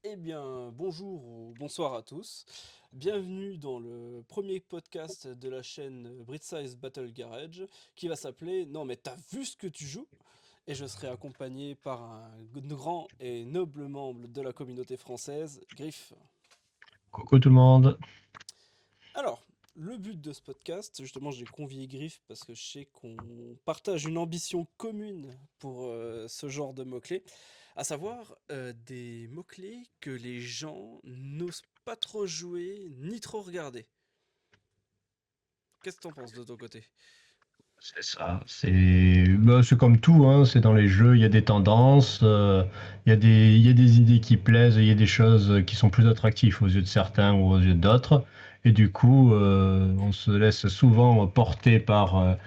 Eh bien, bonjour ou bonsoir à tous. Bienvenue dans le premier podcast de la chaîne Britsize Battle Garage qui va s'appeler Non mais t'as vu ce que tu joues? Et je serai accompagné par un grand et noble membre de la communauté française, Griff. Coucou tout le monde. Alors, le but de ce podcast, justement, j'ai convié Griff parce que je sais qu'on partage une ambition commune pour ce genre de mots-clés, à savoir des mots-clés que les gens n'osent pas trop jouer ni trop regarder. Qu'est-ce que t'en penses de ton côté? C'est ça. C'est comme tout, hein, c'est dans les jeux, il y a des tendances, il y a des idées qui plaisent, il y a des choses qui sont plus attractives aux yeux de certains ou aux yeux d'autres. Et du coup, on se laisse souvent porter par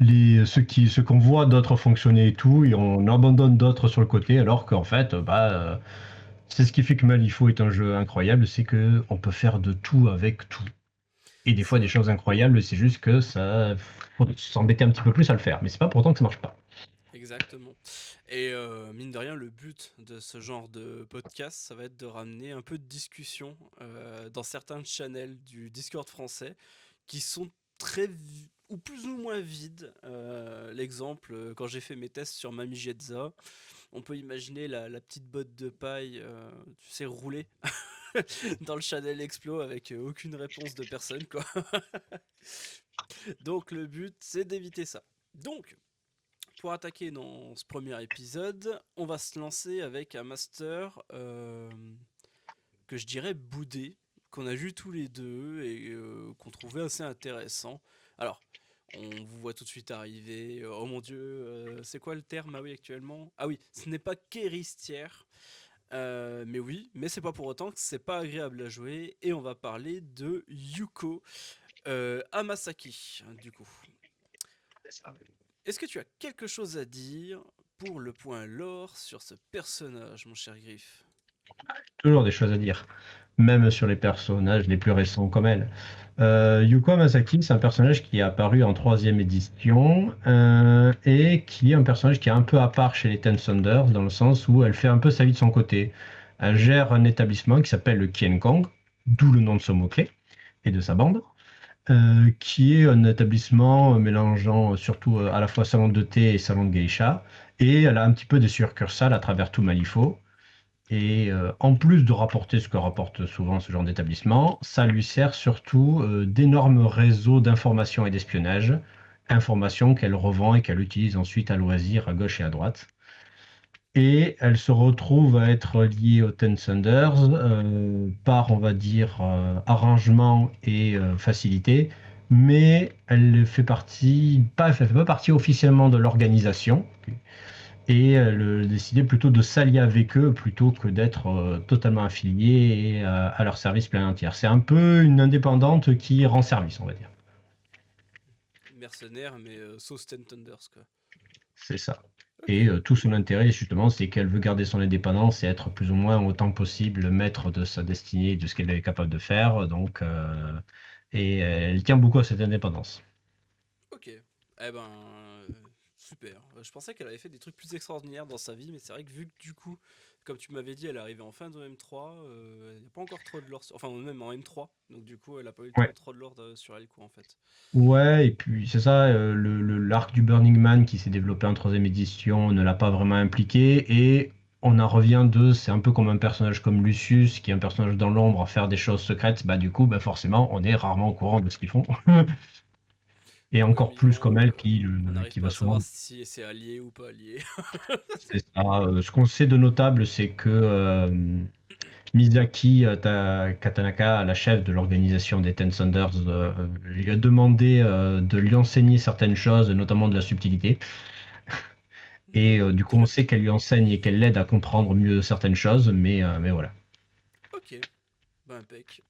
ce qu'on voit d'autres fonctionner et tout, et on abandonne d'autres sur le côté, alors qu'en fait, c'est ce qui fait que Malifaux est un jeu incroyable, c'est que on peut faire de tout avec tout. Et des C'est fois, des vrai, choses incroyables, c'est juste que ça faut s'embêter un petit peu plus à le faire. Mais c'est pas pour autant que ça marche pas. exactement. Et mine de rien, le but de ce genre de podcast, ça va être de ramener un peu de discussion dans certains channels du Discord français qui sont ou plus ou moins vides. L'exemple, quand j'ai fait mes tests sur Mami Jetza, on peut imaginer la petite botte de paille, tu sais, rouler dans le channel Explo avec aucune réponse de personne, quoi. Donc le but, c'est d'éviter ça. Donc, pour attaquer dans ce premier épisode, on va se lancer avec un master que je dirais boudé, qu'on a vu tous les deux et qu'on trouvait assez intéressant. Alors, on vous voit tout de suite arriver. Oh mon dieu, c'est quoi le terme? Ah oui, actuellement. Ah oui, ce n'est pas qu'Héristière. Mais oui, mais c'est pas pour autant que c'est pas agréable à jouer. Et on va parler de Yuko Hamasaki, du coup. Est-ce que tu as quelque chose à dire pour le point lore sur ce personnage, mon cher Griff? Toujours des choses à dire, même sur les personnages les plus récents comme elle. Yuko Hamasaki, c'est un personnage qui est apparu en troisième édition et qui est un personnage qui est un peu à part chez les Ten Thunders dans le sens où elle fait un peu sa vie de son côté. Elle gère un établissement qui s'appelle le Kien Kong, d'où le nom de son mot-clé et de sa bande. Qui est un établissement mélangeant surtout à la fois salon de thé et salon de geisha. Et elle a un petit peu des succursales à travers tout Malifaux. Et en plus de rapporter ce que rapporte souvent ce genre d'établissement, ça lui sert surtout d'énormes réseaux d'information et d'espionnage, informations qu'elle revend et qu'elle utilise ensuite à loisir à gauche et à droite. Et elle se retrouve à être liée aux Ten Thunders par, on va dire, arrangement et facilité, mais elle fait partie, pas, elle fait pas partie officiellement de l'organisation, et elle a décidé plutôt de s'allier avec eux plutôt que d'être totalement affiliée et, à leur service plein entier. C'est un peu une indépendante qui rend service, on va dire. Mercenaire, mais sauce Ten Thunders, quoi. C'est ça. Ok, Et tout son intérêt, justement, c'est qu'elle veut garder son indépendance et être plus ou moins autant que possible maître de sa destinée et de ce qu'elle est capable de faire. Donc, et elle tient beaucoup à cette indépendance. ok. Eh ben, super. Je pensais qu'elle avait fait des trucs plus extraordinaires dans sa vie, mais c'est vrai que vu que du coup, comme tu m'avais dit, elle est arrivée en fin de M3, il n'y a pas encore trop de lore, enfin même en M3, donc du coup, elle a pas eu le temps Ouais. trop de lore sur elle, quoi, en fait. Ouais, et puis c'est ça, l'arc du Burning Man qui s'est développé en troisième édition ne l'a pas vraiment impliqué, et on en revient c'est un peu comme un personnage comme Lucius, qui est un personnage dans l'ombre à faire des choses secrètes, bah du coup, bah forcément, on est rarement au courant de ce qu'ils font. Et Comme encore plus comme Ilan, elle on n'arrive qui pas va à savoir souvent. si c'est allié ou pas allié. C'est ça. Ce qu'on sait de notable, c'est que Misaki Katanaka, la chef de l'organisation des Ten Thunders, lui a demandé de lui enseigner certaines choses, notamment de la subtilité. Et du coup, on Très sait bien. qu'elle lui enseigne et qu'elle l'aide à comprendre mieux certaines choses, mais voilà. Ok, ben impec.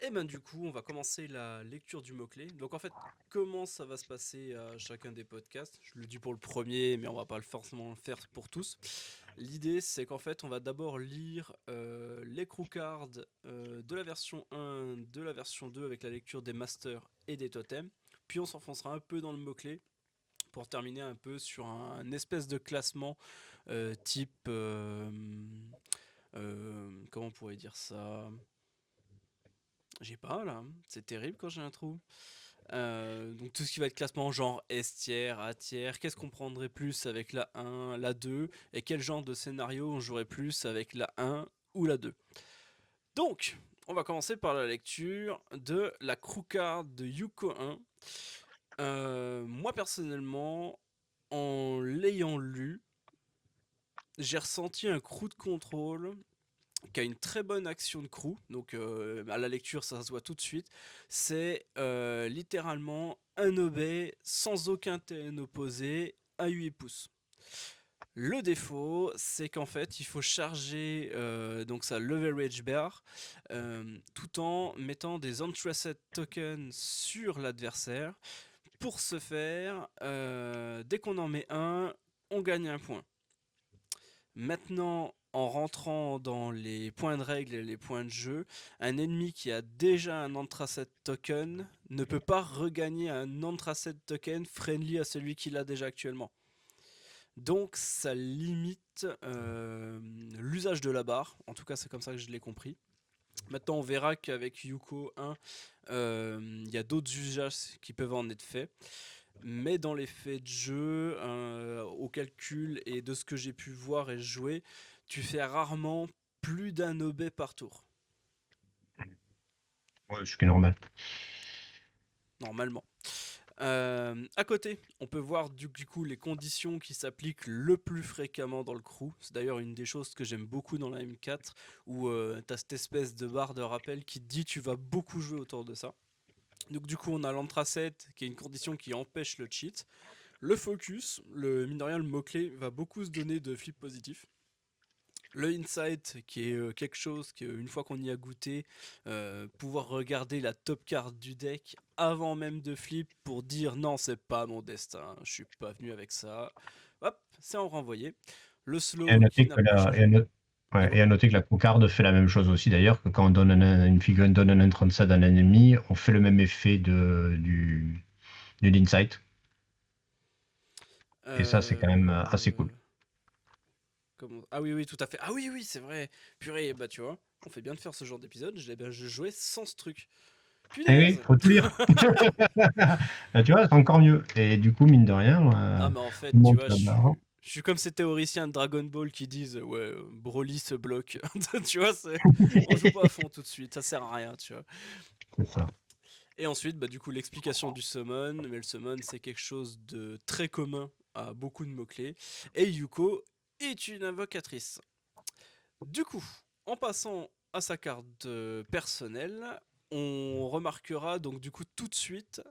Et ben du coup, on va commencer la lecture du mot-clé. Donc en fait, comment ça va se passer à chacun des podcasts? Je le dis pour le premier, mais on va pas forcément le faire pour tous. L'idée, c'est qu'en fait, on va d'abord lire les crew cards de la version 1, de la version 2 avec la lecture des masters et des totems. Puis on s'enfoncera un peu dans le mot-clé pour terminer un peu sur un espèce de classement type comment on pourrait dire ça? J'ai pas là, c'est terrible quand j'ai un trou. Donc tout ce qui va être classement genre S tiers, A tiers, qu'est-ce qu'on prendrait plus avec la 1, la 2, et quel genre de scénario on jouerait plus avec la 1 ou la 2. Donc, on va commencer par la lecture de la crew card de Yuko 1. Moi personnellement, en l'ayant lu, j'ai ressenti un crew de contrôle qui a une très bonne action de crew, donc à la lecture ça se voit tout de suite. C'est littéralement un obé sans aucun TN opposé à 8 pouces. Le défaut, c'est qu'en fait, il faut charger donc sa leverage bar tout en mettant des untrusted tokens sur l'adversaire. Pour ce faire, dès qu'on en met un, on gagne un point. Maintenant, en rentrant dans les points de règle et les points de jeu, un ennemi qui a déjà un untrusted token ne peut pas regagner un untrusted token friendly à celui qu'il a déjà actuellement. Donc ça limite l'usage de la barre, en tout cas c'est comme ça que je l'ai compris. Maintenant on verra qu'avec Yuko 1, il y a d'autres usages qui peuvent en être faits. Mais dans les faits de jeu, au calcul et de ce que j'ai pu voir et jouer, tu fais rarement plus d'un obé par tour, Ouais, ce qui est normal. normalement. À côté, on peut voir du coup les conditions qui s'appliquent le plus fréquemment dans le crew. C'est d'ailleurs une des choses que j'aime beaucoup dans la M4, où tu as cette espèce de barre de rappel qui te dit tu vas beaucoup jouer autour de ça. Donc du coup on a l'antracet qui est une condition qui empêche le cheat. Le focus, mine de rien le mot-clé va beaucoup se donner de flip positif. Le insight qui est quelque chose qu'une fois qu'on y a goûté, pouvoir regarder la top card du deck avant même de flip pour dire non c'est pas mon destin, je suis pas venu avec ça. Hop, c'est en renvoyé. Le Et à slow qui noter n'a que pas la, changé. ouais, Dis-moi. et à noter que la cocarde fait la même chose aussi d'ailleurs, que quand on donne une figure, donne un entrant à un ennemi, on fait le même effet de l'insight. Et ça, c'est quand même assez Euh... cool. Ah oui oui tout à fait. Ah oui oui c'est vrai. Purée bah tu vois, on fait bien de faire ce genre d'épisode. Je jouais sans ce truc. Eh oui, Punaise. faut tout lire. Là, tu vois, c'est encore mieux. Et du coup, mine de rien, Ah mais en fait, on tu monte vois, la barre. je suis comme ces théoriciens de Dragon Ball qui disent ouais, Broly se bloque. Tu vois, on joue pas à fond tout de suite, ça sert à rien, tu vois. C'est ça. Et ensuite, bah du coup, l'explication du summon, mais le summon c'est quelque chose de très commun à beaucoup de mots-clés. Et Yuko est une invocatrice. Du coup, en passant à sa carte personnelle, on remarquera donc du coup tout de suite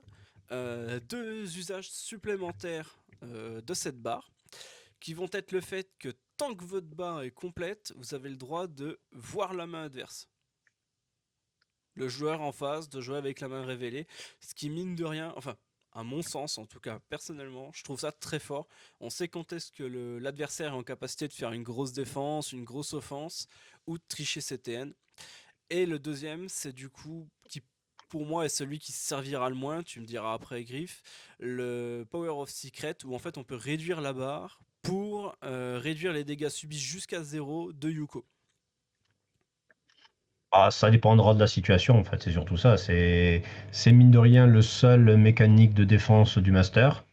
deux usages supplémentaires de cette barre, qui vont être le fait que tant que votre barre est complète, vous avez le droit de voir la main adverse. Le joueur en face, de jouer avec la main révélée, ce qui mine de rien, enfin, à mon sens en tout cas, personnellement, je trouve ça très fort. On sait quand est-ce que l'adversaire est en capacité de faire une grosse défense, une grosse offense, ou de tricher ses TN. Et le deuxième, c'est du coup, qui pour moi est celui qui servira le moins, tu me diras après Griff, le Power of Secret, où en fait on peut réduire la barre pour réduire les dégâts subis jusqu'à 0 de Yuko. Ah, ça dépendra de la situation, en fait, c'est surtout ça. C'est mine de rien le seul mécanique de défense du master.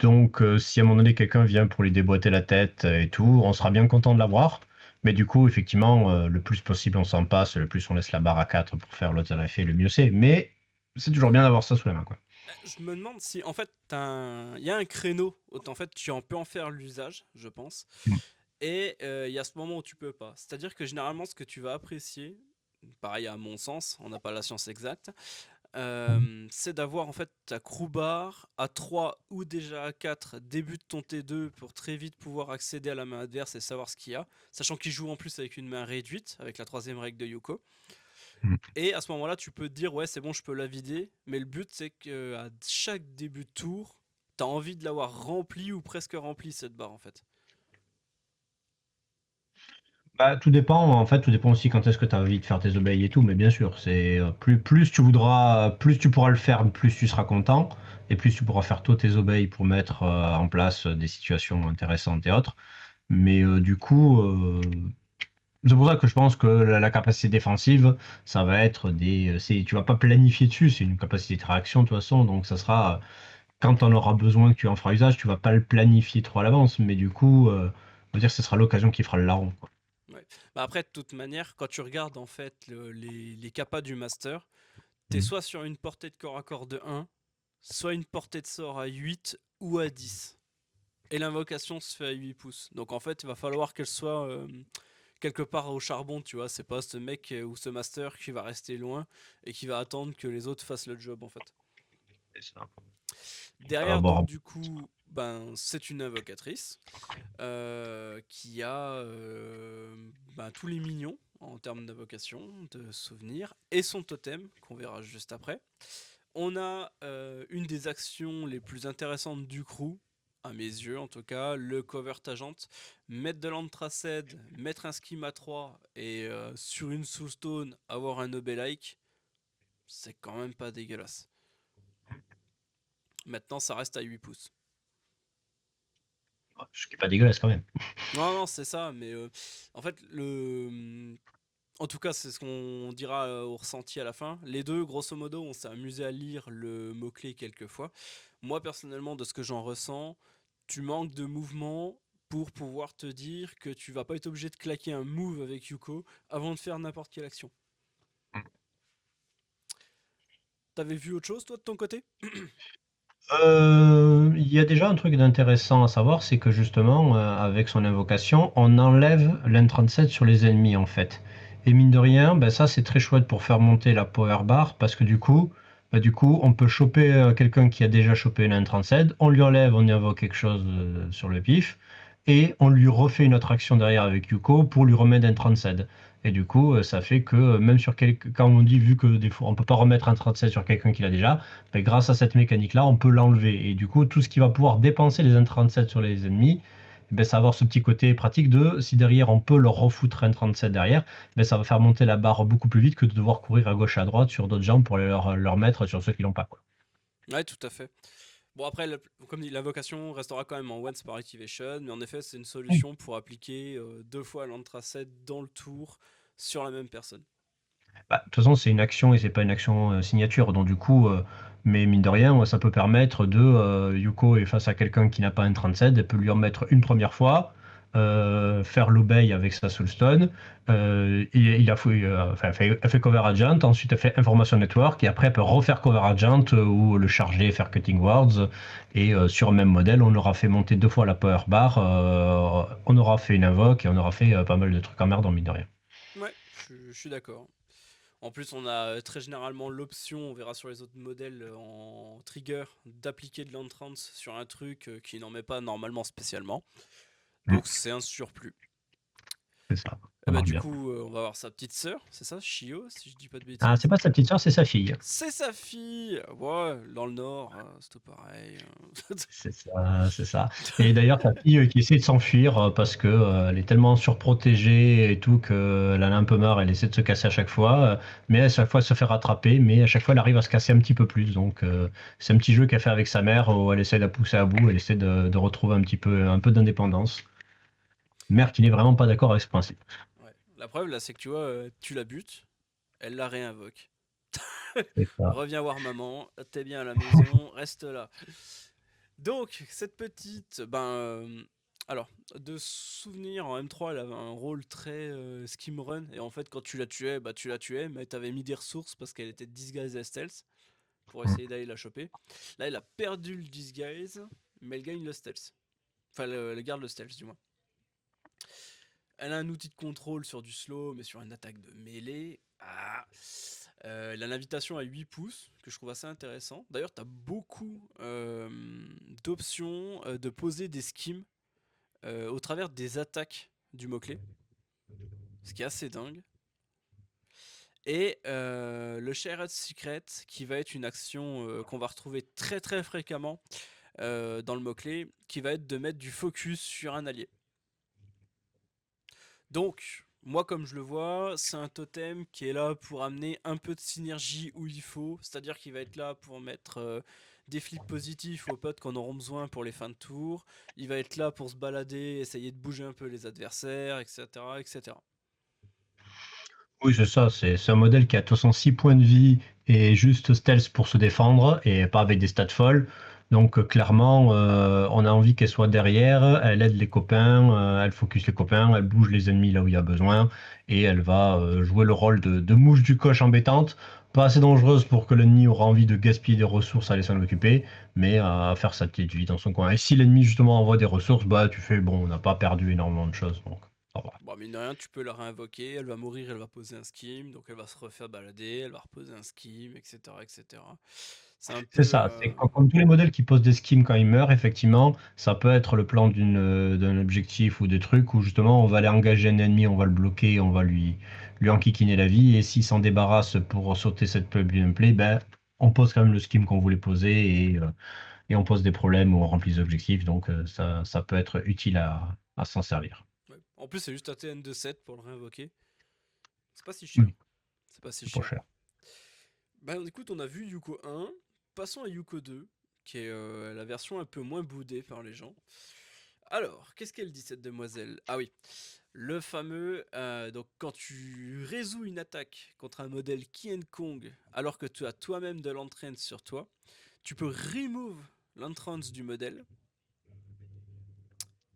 Donc, si à un moment donné quelqu'un vient pour lui déboîter la tête et tout, on sera bien content de l'avoir. Mais du coup, effectivement, le plus possible on s'en passe, le plus on laisse la barre à 4 pour faire l'autre effet, le mieux c'est. Mais c'est toujours bien d'avoir ça sous la main, quoi. Je me demande si en fait il y a un créneau, en fait tu peux en faire l'usage, je pense, Mm. et il y a ce moment où tu peux pas. C'est-à-dire que généralement ce que tu vas apprécier, pareil à mon sens, on n'a pas la science exacte, c'est d'avoir en fait ta crew bar à 3 ou déjà à 4 début de ton T2 pour très vite pouvoir accéder à la main adverse et savoir ce qu'il y a, sachant qu'il joue en plus avec une main réduite, avec la troisième règle de Yuko. Mm. Et à ce moment-là, tu peux te dire ouais c'est bon, je peux la vider, mais le but c'est que à chaque début de tour, t'as envie de l'avoir rempli ou presque rempli cette barre en fait. Bah, tout dépend, en fait, tout dépend aussi quand est-ce que tu as envie de faire tes obéis et tout, mais bien sûr, c'est plus tu voudras, plus tu pourras le faire, plus tu seras content, et plus tu pourras faire tous tes obéis pour mettre en place des situations intéressantes et autres. Mais du coup, C'est pour ça que je pense que la capacité défensive, ça va être tu vas pas planifier dessus, c'est une capacité de réaction de toute façon, donc ça sera quand on aura besoin que tu en feras usage, tu vas pas le planifier trop à l'avance, mais du coup, on va dire que ce sera l'occasion qui fera le larron, quoi. Ouais. Bah après, de toute manière, quand tu regardes en fait les capas du master, t'es Mhm. soit sur une portée de corps à corps de 1, soit une portée de sort à 8 ou à 10. Et l'invocation se fait à 8 pouces. Donc en fait, il va falloir qu'elle soit quelque part au charbon, tu vois. C'est pas ce mec ou ce master qui va rester loin et qui va attendre que les autres fassent le job en fait. C'est ça. Derrière, donc Bon, du coup, ben, c'est une invocatrice qui a ben, tous les mignons en termes d'invocation, de souvenirs, et son totem, qu'on verra juste après. On a une des actions les plus intéressantes du crew, à mes yeux en tout cas, le Covert Agent. Mettre de l'Antraced, mettre un Schema 3 et sur une Soulstone avoir un Obelike, c'est quand même pas dégueulasse. Maintenant, ça reste à 8 pouces. ce qui est pas dégueulasse quand même. Non, non, c'est ça, mais en fait, en tout cas, c'est ce qu'on dira au ressenti à la fin. Les deux, grosso modo, on s'est amusé à lire le mot-clé quelques fois. Moi, personnellement, de ce que j'en ressens, tu manques de mouvement pour pouvoir te dire que tu vas pas être obligé de claquer un move avec Yuko avant de faire n'importe quelle action. T'avais vu autre chose, toi, de ton côté? Il y a déjà un truc d'intéressant à savoir, c'est que justement, avec son invocation, on enlève l'N37 sur les ennemis en fait. Et mine de rien, ben ça c'est très chouette pour faire monter la power bar parce que du coup, on peut choper quelqu'un qui a déjà chopé une N37, on lui enlève, on y invoque quelque chose sur le pif, et on lui refait une autre action derrière avec Yuko pour lui remettre un 37. Et du coup, ça fait que même sur quand on dit vu que des fois on peut pas remettre un 37 sur quelqu'un qui l'a déjà, ben, grâce à cette mécanique-là, on peut l'enlever. Et du coup, tout ce qui va pouvoir dépenser les N37 sur les ennemis, ben, ça va avoir ce petit côté pratique de si derrière on peut leur refoutre un 37 derrière, ben, ça va faire monter la barre beaucoup plus vite que de devoir courir à gauche et à droite sur d'autres gens pour leur mettre sur ceux qui l'ont pas, quoi. Ouais, tout à fait. Bon, après, comme dit, l'invocation restera quand même en once par activation, mais en effet, c'est une solution pour appliquer deux fois l'Antraced dans le tour sur la même personne. Bah, de toute façon, c'est une action et c'est pas une action signature. Donc, du coup, mais mine de rien, ça peut permettre Yuko est face à quelqu'un qui n'a pas un 37, elle peut lui en mettre une première fois, faire l'obey avec sa Soulstone. Il a fait, enfin, elle fait Cover Agent, ensuite elle fait Information Network, et après elle peut refaire Cover Agent ou le charger, faire Cutting Words. Et sur le même modèle, on aura fait monter deux fois la Power Bar, on aura fait une invoque et on aura fait pas mal de trucs en merde, mine de rien. Ouais, je suis d'accord. En plus, on a très généralement l'option, on verra sur les autres modèles en trigger, d'appliquer de l'entrance sur un truc qui n'en met pas normalement spécialement. Mm, Donc c'est un surplus. c'est ça, Et ça bah marche du bien. coup, on va voir sa petite sœur, c'est ça, Shio, si je dis pas de Ah, c'est bêtises. pas sa petite soeur, c'est sa fille. C'est sa fille. Ouais, dans le nord, c'est tout pareil. C'est ça, c'est ça. Et d'ailleurs, sa fille qui essaie de s'enfuir parce que elle est tellement surprotégée et tout qu'elle en a un peu marre, elle essaie de se casser à chaque fois, mais à chaque fois elle se fait rattraper, mais à chaque fois elle arrive à se casser un petit peu plus. Donc c'est un petit jeu qu'elle fait avec sa mère où elle essaie de la pousser à bout, elle essaie de retrouver un peu d'indépendance. Mère qui n'est vraiment pas d'accord avec ce principe. Ouais. La preuve là, c'est que tu vois, tu la butes, elle la réinvoque. C'est ça. Reviens voir maman, t'es bien à la maison, reste là. Donc, cette petite, ben, alors, de souvenir, en M3, elle avait un rôle très skim run, et en fait, quand tu la tuais, bah tu la tuais, mais t'avais mis des ressources parce qu'elle était disguise as stealth pour essayer d'aller la choper. Là, elle a perdu le disguise, mais elle gagne le stealth. Enfin, elle garde le stealth, du moins. Elle a un outil de contrôle sur du slow, mais sur une attaque de mêlée. Ah. Elle a l'invitation à 8 pouces, que je trouve assez intéressant. D'ailleurs, tu as beaucoup d'options de poser des skims au travers des attaques du mot-clé, ce qui est assez dingue. Et le Shared Secret, qui va être une action qu'on va retrouver très très fréquemment dans le mot-clé, qui va être de mettre du focus sur un allié. Donc, moi comme je le vois, c'est un totem qui est là pour amener un peu de synergie où il faut, c'est-à-dire qu'il va être là pour mettre des flips positifs aux potes qu'on auront besoin pour les fins de tour, il va être là pour se balader, essayer de bouger un peu les adversaires, etc. etc. Oui, c'est ça. C'est un modèle qui a de toute façon 6 points de vie et juste stealth pour se défendre et pas avec des stats folles. Donc, clairement, on a envie qu'elle soit derrière. Elle aide les copains, elle focus les copains, elle bouge les ennemis là où il y a besoin et elle va jouer le rôle de mouche du coche embêtante. Pas assez dangereuse pour que l'ennemi aura envie de gaspiller des ressources à aller s'en occuper, mais à faire sa petite vie dans son coin. Et si l'ennemi justement envoie des ressources, bah tu fais bon, on n'a pas perdu énormément de choses, donc ça va. Bon, mine de rien, tu peux la réinvoquer, elle va mourir, elle va poser un skim, donc elle va se refaire balader, elle va reposer un skim, etc. etc. C'est un C'est peu. ça, c'est comme tous les modèles qui posent des schemes quand ils meurent, effectivement, ça peut être le plan d'un objectif ou des trucs où justement on va aller engager un ennemi, on va le bloquer, on va lui enquiquiner la vie, et s'il s'en débarrasse pour sauter cette gameplay, ben on pose quand même le scheme qu'on voulait poser et on pose des problèmes ou on remplit les objectifs, donc ça peut être utile à s'en servir. Ouais. En plus, c'est juste un TN de 7 pour le réinvoquer. C'est pas si cher. Oui, C'est pas si c'est pas cher. cher. Bah écoute, on a vu Yuko 1. Passons à Yuko 2, qui est la version un peu moins boudée par les gens. Alors, qu'est-ce qu'elle dit cette demoiselle? Ah oui, le fameux, donc quand tu résous une attaque contre un modèle Qi Kong, alors que tu as toi-même de l'entraîne sur toi, tu peux remove l'entrance du modèle.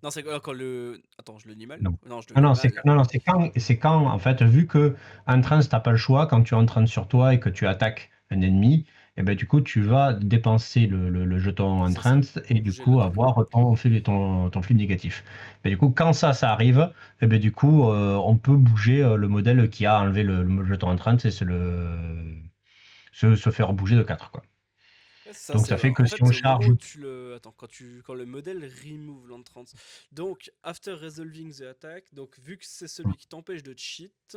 Non, c'est quand le... Attends, je le lis mal? Non. Non, je le Non, lis non, mal. non, non, c'est quand, en fait, vu que en trance, t'as pas le choix, quand tu entraînes sur toi et que tu attaques un ennemi, et ben, du coup, tu vas dépenser le jeton en C'est ça, trance et pour du bouger coup l'attaque. avoir ton flux négatif. Et du coup, quand ça arrive, et ben, du coup, on peut bouger le modèle qui a enlevé le jeton en trance et se faire bouger de 4 quoi. Ouais, ça, Donc c'est ça fait en que si fait on c'est au moment charge. où tu le attends quand le modèle remove l'entrance. Donc after resolving the attack, donc vu que c'est celui qui t'empêche de cheat,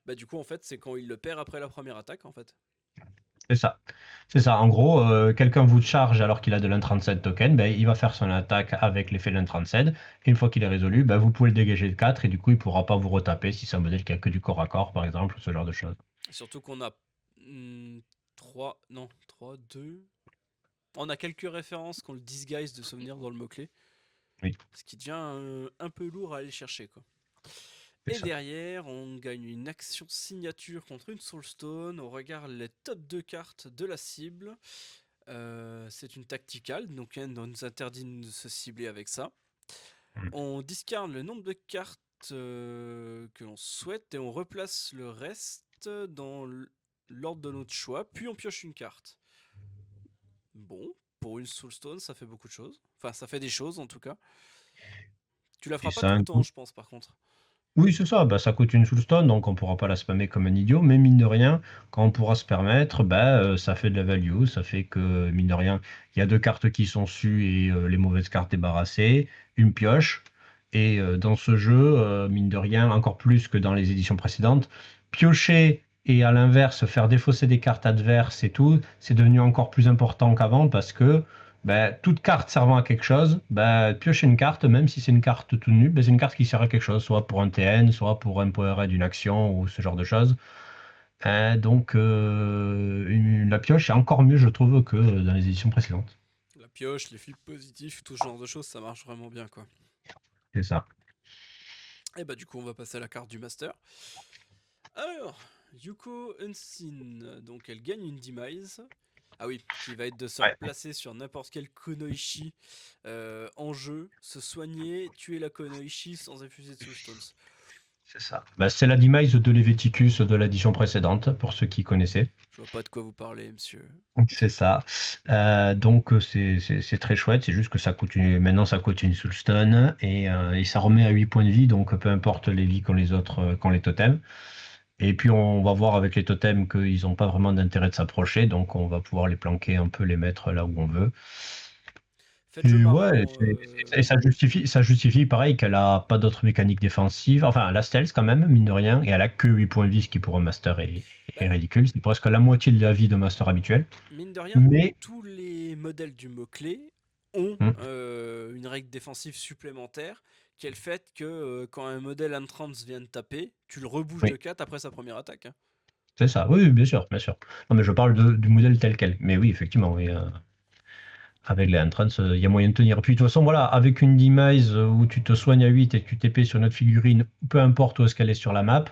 bah du coup en fait c'est quand il le perd après la première attaque en fait. C'est ça. C'est ça. En gros, quelqu'un vous charge alors qu'il a de l'In37 token, ben, il va faire son attaque avec l'effet de l'In37. Et une fois qu'il est résolu, ben, vous pouvez le dégager de 4 et du coup, il ne pourra pas vous retaper si c'est un modèle qui a que du corps à corps, par exemple, ce genre de choses. Surtout qu'on a 3 non 3 2 on a quelques références qu'on le disguise de souvenirs dans le mot-clé, Oui, ce qui devient un peu lourd à aller chercher quoi. c'est Et ça. derrière, on gagne une action signature contre une Soulstone. On regarde les top 2 cartes de la cible. C'est une tacticale, donc elle nous interdit de se cibler avec ça. Mm. On discarde le nombre de cartes que l'on souhaite et on replace le reste dans l'ordre de notre choix, puis on pioche une carte. Bon, pour une Soulstone, ça fait beaucoup de choses. Enfin, ça fait des choses en tout cas. Tu la Et feras pas ça a tout le un temps, coût. je pense, par contre. Oui, c'est ça. Bah, ça coûte une soulstone, donc on ne pourra pas la spammer comme un idiot. Mais mine de rien, quand on pourra se permettre, bah, ça fait de la value. Ça fait que, mine de rien, il y a deux cartes qui sont sues et les mauvaises cartes débarrassées, une pioche. Et dans ce jeu, mine de rien, encore plus que dans les éditions précédentes, piocher et à l'inverse faire défausser des cartes adverses et tout, c'est devenu encore plus important qu'avant parce que ben, toute carte servant à quelque chose, ben, piocher une carte, même si c'est une carte toute nue, ben, c'est une carte qui sert à quelque chose, soit pour un TN, soit pour empowerer d'une action ou ce genre de choses. Donc la pioche est encore mieux, je trouve, que dans les éditions précédentes. La pioche, les flips positifs, tout ce genre de choses, ça marche vraiment bien, quoi. C'est ça. Et bah du coup, on va passer à la carte du master. Alors, Yuko Unseen, donc elle gagne une demise. Ah oui, qui va être de se Ouais, replacer sur n'importe quel Konoichi en jeu, se soigner, tuer la Konoichi sans infuser de Soulstones. c'est ça. Ben, c'est la demise de l'Helvéticus de l'édition précédente, pour ceux qui connaissaient. Je vois pas de quoi vous parlez, monsieur. C'est ça. Donc c'est très chouette. C'est juste que maintenant ça coûte une soulstone et ça remet à 8 points de vie. Donc peu importe les vies qu'ont les autres, qu'ont les totems. Et puis on va voir avec les totems qu'ils n'ont pas vraiment d'intérêt de s'approcher. Donc on va pouvoir les planquer un peu, les mettre là où on veut. Faites jeu Et ouais, marrant. et ça justifie pareil qu'elle a pas d'autres mécaniques défensives. Enfin, elle a stealth quand même, mine de rien. Et elle a que 8 points de vie, ce qui pour un master Bah, est ridicule. C'est presque la moitié de la vie de master habituel. mine de rien, Mais tous les modèles du mot-clé ont hmm, une règle défensive supplémentaire qui est le fait que quand un modèle entrance vient de taper, tu le rebouges de oui. 4 après sa première attaque, hein. C'est ça, oui, oui, bien sûr, bien sûr. Non, mais je parle du modèle tel quel. Mais oui, effectivement, oui, avec les entrances, il y a moyen de tenir. Puis de toute façon, voilà, avec une demise où tu te soignes à 8 et que tu TP sur notre figurine, peu importe où est-ce qu'elle est sur la map,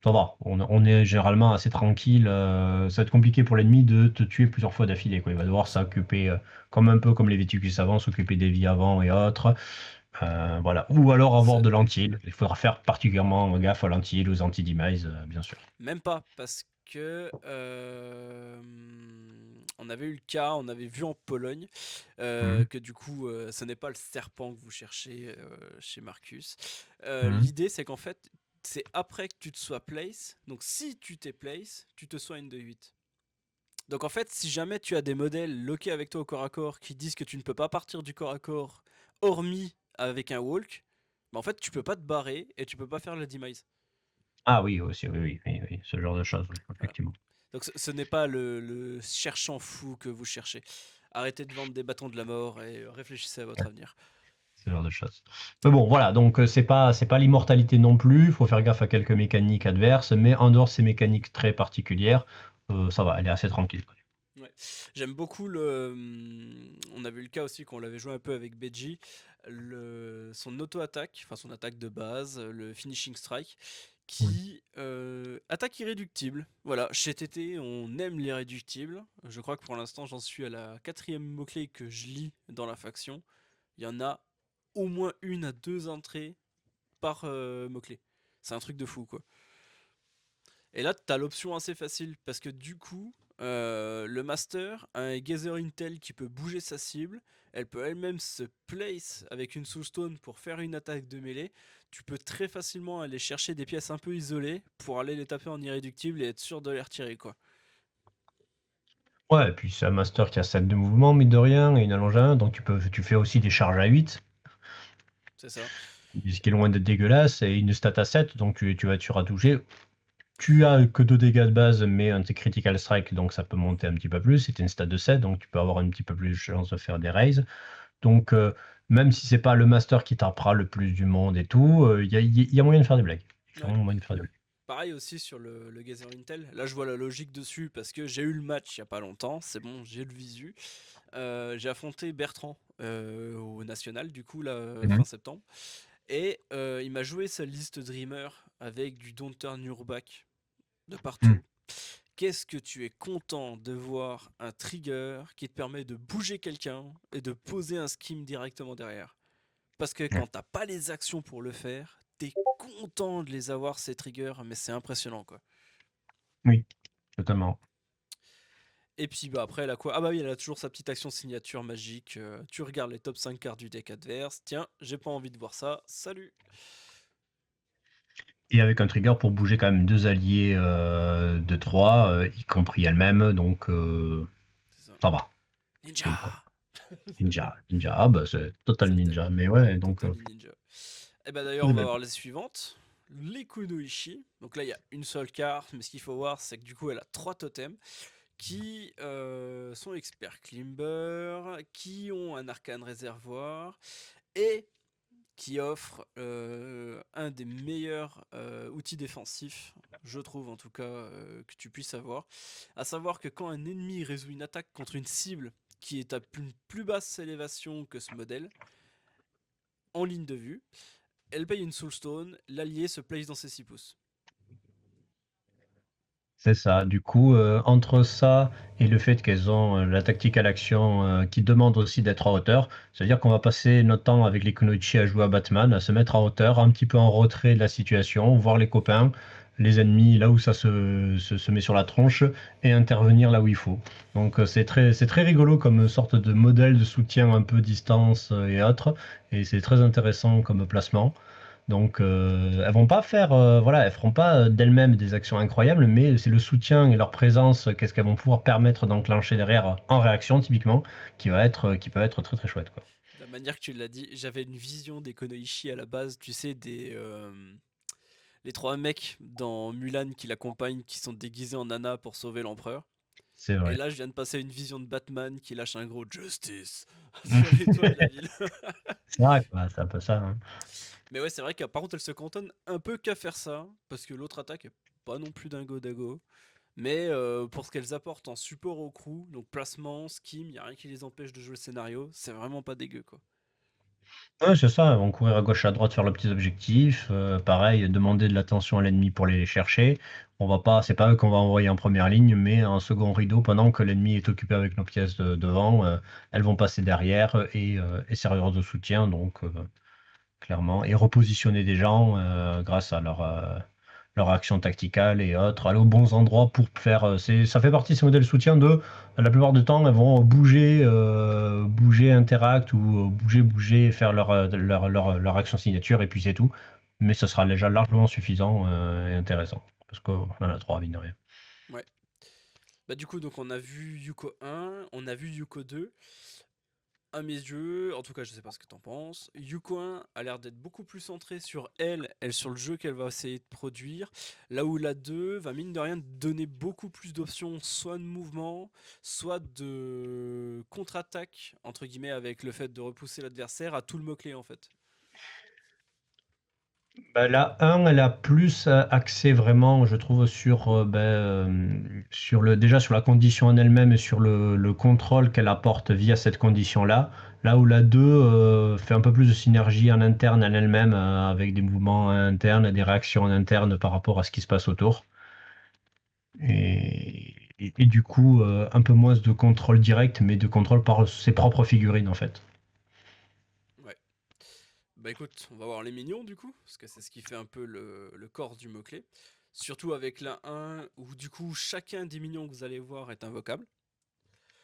Ça va, on est généralement assez tranquille. Ça va être compliqué pour l'ennemi de te tuer plusieurs fois d'affilée, quoi. Il va devoir s'occuper, comme un peu comme les Véticus avant, s'occuper des vies avant et autres. Voilà. Ou alors avoir C'est- de l'anti-heal. Il faudra faire particulièrement gaffe à l'anti-heal, aux anti-demise, bien sûr. Même pas, parce que on avait eu le cas, on avait vu en Pologne Mhm. que du coup, ce n'est pas le serpent que vous cherchez chez Marcus. Mhm. L'idée, c'est qu'en fait, c'est après que tu te sois place. Donc, si tu t'es place, tu te soignes de 8. Donc, en fait, si jamais tu as des modèles loqués avec toi au corps à corps qui disent que tu ne peux pas partir du corps à corps, hormis avec un walk, bah, en fait, tu peux pas te barrer et tu peux pas faire le demise. Ah oui, aussi, oui, oui, oui, oui, ce genre de choses, oui, Voilà. effectivement. Donc ce n'est pas le cherchant fou que vous cherchez. Arrêtez de vendre des bâtons de la mort et réfléchissez à votre avenir. Ce genre de choses. Mais bon, voilà, donc c'est pas l'immortalité non plus. Il faut faire gaffe à quelques mécaniques adverses, mais en dehors de ces mécaniques très particulières, ça va, elle est assez tranquille, quoi. Ouais. J'aime beaucoup le. On avait eu le cas aussi qu'on l'avait joué un peu avec Beji. Son auto-attaque, enfin son attaque de base, le finishing strike, Mm. qui attaque irréductible. Voilà, chez TT, on aime l'irréductible. Je crois que pour l'instant, j'en suis à la 4e mot-clé que je lis dans la faction. Il y en a au moins une à deux entrées par mot-clé. C'est un truc de fou, quoi. Et là, tu as l'option assez facile parce que du coup, le master a un Gather Intel qui peut bouger sa cible. Elle peut elle-même se place avec une Soulstone pour faire une attaque de mêlée. Tu peux très facilement aller chercher des pièces un peu isolées pour aller les taper en irréductible et être sûr de les retirer, quoi. Ouais, et puis c'est un master qui a 7 de mouvement, mine de rien, et une allonge à 1, donc tu fais aussi des charges à 8, C'est ça. ce qui est loin d'être dégueulasse, et une stat à 7, donc tu vas toucher. Tu as que 2 dégâts de base, mais un de tes critical strike, donc ça peut monter un petit peu plus. C'était une stat de 7, donc tu peux avoir un petit peu plus de chance de faire des raises. Donc, même si c'est pas le master qui tapera le plus du monde et tout, il y a moyen de faire des blagues. Il y a Ouais. vraiment moyen de faire des blagues. Pareil aussi sur le Gather Intel. Là, je vois la logique dessus parce que j'ai eu le match il y a pas longtemps. C'est bon, j'ai le visu. J'ai affronté Bertrand au national, du coup, là, Mhm. fin septembre. Et il m'a joué sa liste Dreamer avec du Don't Turn Your Back de Mm. partout. Qu'est-ce que tu es content de voir un trigger qui te permet de bouger quelqu'un et de poser un skim directement derrière. Parce que Ouais. quand t'as pas les actions pour le faire, t'es content de les avoir ces triggers, mais c'est impressionnant, quoi. Oui, totalement. Et puis bah après elle a quoi? Ah bah oui, elle a toujours sa petite action signature magique. Tu regardes les top 5 cartes du deck adverse. Tiens, j'ai pas envie de voir ça. Salut. Et avec un trigger pour bouger quand même 2 alliés de 3, y compris elle-même, donc C'est ça. ça va. Cool, quoi. Ninja. Ninja, ninja, ah bah c'est total C'était ninja, mais ouais, donc Totally Ninja. Et bah d'ailleurs très on va belle. voir les suivantes. Les Kunoichi. Donc là il y a une seule carte, mais ce qu'il faut voir c'est que du coup elle a trois totems qui sont experts climber, qui ont un arcane réservoir et qui offre un des meilleurs outils défensifs, je trouve en tout cas, que tu puisses avoir. À savoir que quand un ennemi résout une attaque contre une cible qui est à une plus basse élévation que ce modèle, en ligne de vue, elle paye une soulstone, l'allié se place dans ses 6 pouces. C'est ça. Du coup, entre ça et le fait qu'elles ont la tactique à l'action qui demande aussi d'être à hauteur, c'est-à-dire qu'on va passer notre temps avec les Kunoichi à jouer à Batman, à se mettre à hauteur, un petit peu en retrait de la situation, voir les copains, les ennemis, là où ça se met sur la tronche, et intervenir là où il faut. Donc c'est très rigolo comme sorte de modèle de soutien un peu distance et autres, et c'est très intéressant comme placement. Donc, elles vont pas faire, voilà, elles feront pas d'elles-mêmes des actions incroyables, mais c'est le soutien et leur présence, qu'est-ce qu'elles vont pouvoir permettre d'enclencher derrière en réaction, typiquement, qui peut être très très chouette, quoi. De la manière que tu l'as dit, j'avais une vision des Konoichi à la base, tu sais, les trois mecs dans Mulan qui l'accompagnent, qui sont déguisés en Nana pour sauver l'empereur. C'est Et vrai. là, je viens de passer une vision de Batman qui lâche un gros Justice sur les toits de la ville. C'est vrai, quoi, c'est un peu ça, hein. Mais ouais, c'est vrai que par contre, elle se cantonne un peu qu'à faire ça, parce que l'autre attaque est pas non plus dingo dago. Mais pour ce qu'elles apportent en support au crew, donc placement, skim, y a rien qui les empêche de jouer le scénario, c'est vraiment pas dégueu, quoi. Ouais, c'est ça, ils vont courir à gauche, à droite, faire leurs petits objectifs, pareil, demander de l'attention à l'ennemi pour aller les chercher. On va pas C'est pas eux qu'on va envoyer en première ligne, mais en second rideau pendant que l'ennemi est occupé avec nos pièces de devant, elles vont passer derrière et servir de soutien donc clairement et repositionner des gens, grâce à leur action tacticale et autres, aller aux bons endroits pour faire, ça fait partie de ces modèles de soutien de la plupart du temps, elles vont bouger Interact ou bouger, faire leur action signature et puis c'est tout. Mais ce sera déjà largement suffisant et intéressant. Parce qu'on en a trois, mine de rien. Ouais. Bah du coup, donc on a vu Yuko 1, on a vu Yuko 2. À mes yeux, en tout cas, je sais pas ce que t'en penses. Yuko 1 a l'air d'être beaucoup plus centrée sur elle sur le jeu qu'elle va essayer de produire. Là où la 2 va mine de rien donner beaucoup plus d'options, soit de mouvement, soit de contre-attaque, entre guillemets, avec le fait de repousser l'adversaire à tout le mot-clé en fait. Bah, la 1, elle a plus axé vraiment, je trouve, déjà sur la condition en elle-même et sur le contrôle qu'elle apporte via cette condition-là. Là où la 2 fait un peu plus de synergie en interne en elle-même, avec des mouvements internes, des réactions en interne par rapport à ce qui se passe autour. Et du coup, un peu moins de contrôle direct, mais de contrôle par ses propres figurines en fait. Ouais. Bah écoute, on va voir les minions du coup, parce que c'est ce qui fait un peu le corps du mot-clé. Surtout avec la 1, où du coup chacun des minions que vous allez voir est invocable.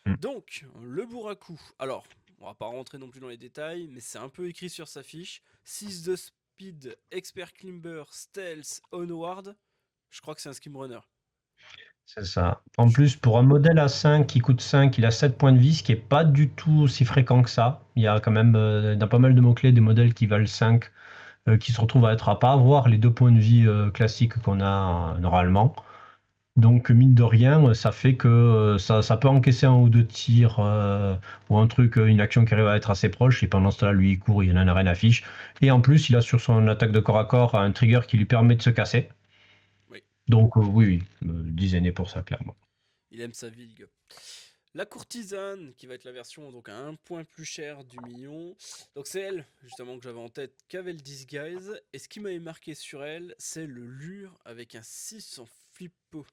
Mm. Donc, le Buraku. Alors, on va pas rentrer non plus dans les détails, mais c'est un peu écrit sur sa fiche. 6 de speed, expert climber, stealth, onward. Je crois que c'est un skim runner. C'est ça. En Je- plus, pour un modèle à 5 qui coûte 5, il a 7 points de vie, ce qui est pas du tout aussi fréquent que ça. Il y a quand même, dans pas mal de mots-clés, des modèles qui valent 5, qui se retrouvent à pas avoir les 2 points de vie classiques qu'on a normalement. Donc, mine de rien, ça fait que ça peut encaisser un ou deux tirs, ou un truc, une action qui arrive à être assez proche. Et pendant ce temps-là, lui, il court, il en a rien à fiche. Et en plus, il a sur son attaque de corps à corps un trigger qui lui permet de se casser. Oui, Donc, oui, oui, designé pour ça, clairement. il aime sa vie, le gars. La courtisane, qui va être la version donc à un point plus cher du minion. Donc c'est elle, justement, que j'avais en tête, qu'avait le disguise. Et ce qui m'avait marqué sur elle, c'est le lure avec un 6 en flippo.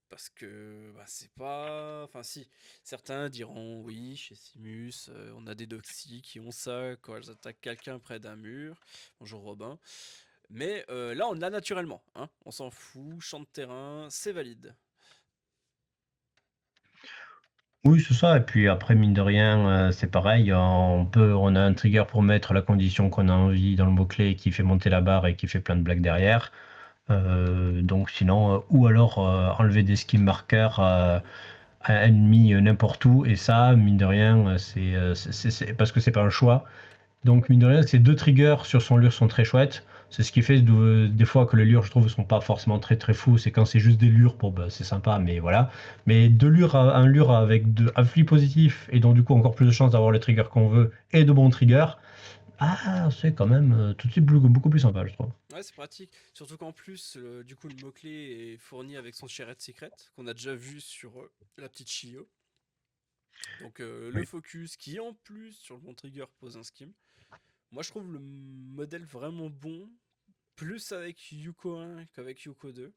Parce que bah, c'est pas. Enfin, si. Certains diront oui, chez Simus, on a des doxy qui ont ça quand elles attaquent quelqu'un près d'un mur. Bonjour Robin. Mais là, on l'a naturellement. Hein. On s'en fout. Champ de terrain, c'est valide. Oui, c'est ça. Et puis après, mine de rien, c'est pareil. On a un trigger pour mettre la condition qu'on a envie dans le mot-clé qui fait monter la barre et qui fait plein de blagues derrière. Donc sinon, ou alors enlever des skim markers à ennemi n'importe où. Et ça, mine de rien, parce que c'est pas un choix. Donc, mine de rien, ces deux triggers sur son lure sont très chouettes. C'est ce qui fait des fois que les lures, je trouve, sont pas forcément très très fous. C'est quand c'est juste des lures, pour, bah, c'est sympa, mais voilà. Mais un lure avec un flip positif et donc du coup encore plus de chances d'avoir le trigger qu'on veut et de bons triggers, ah, c'est quand même tout de suite beaucoup plus sympa, je trouve. Ouais, c'est pratique. Surtout qu'en plus, du coup, le mot-clé est fourni avec son Shared Secret, qu'on a déjà vu sur la petite Chio. Donc, le Oui. focus qui, en plus, sur le bon trigger, pose un skim. Moi, je trouve le modèle vraiment bon, plus avec Yuko 1 qu'avec Yuko 2.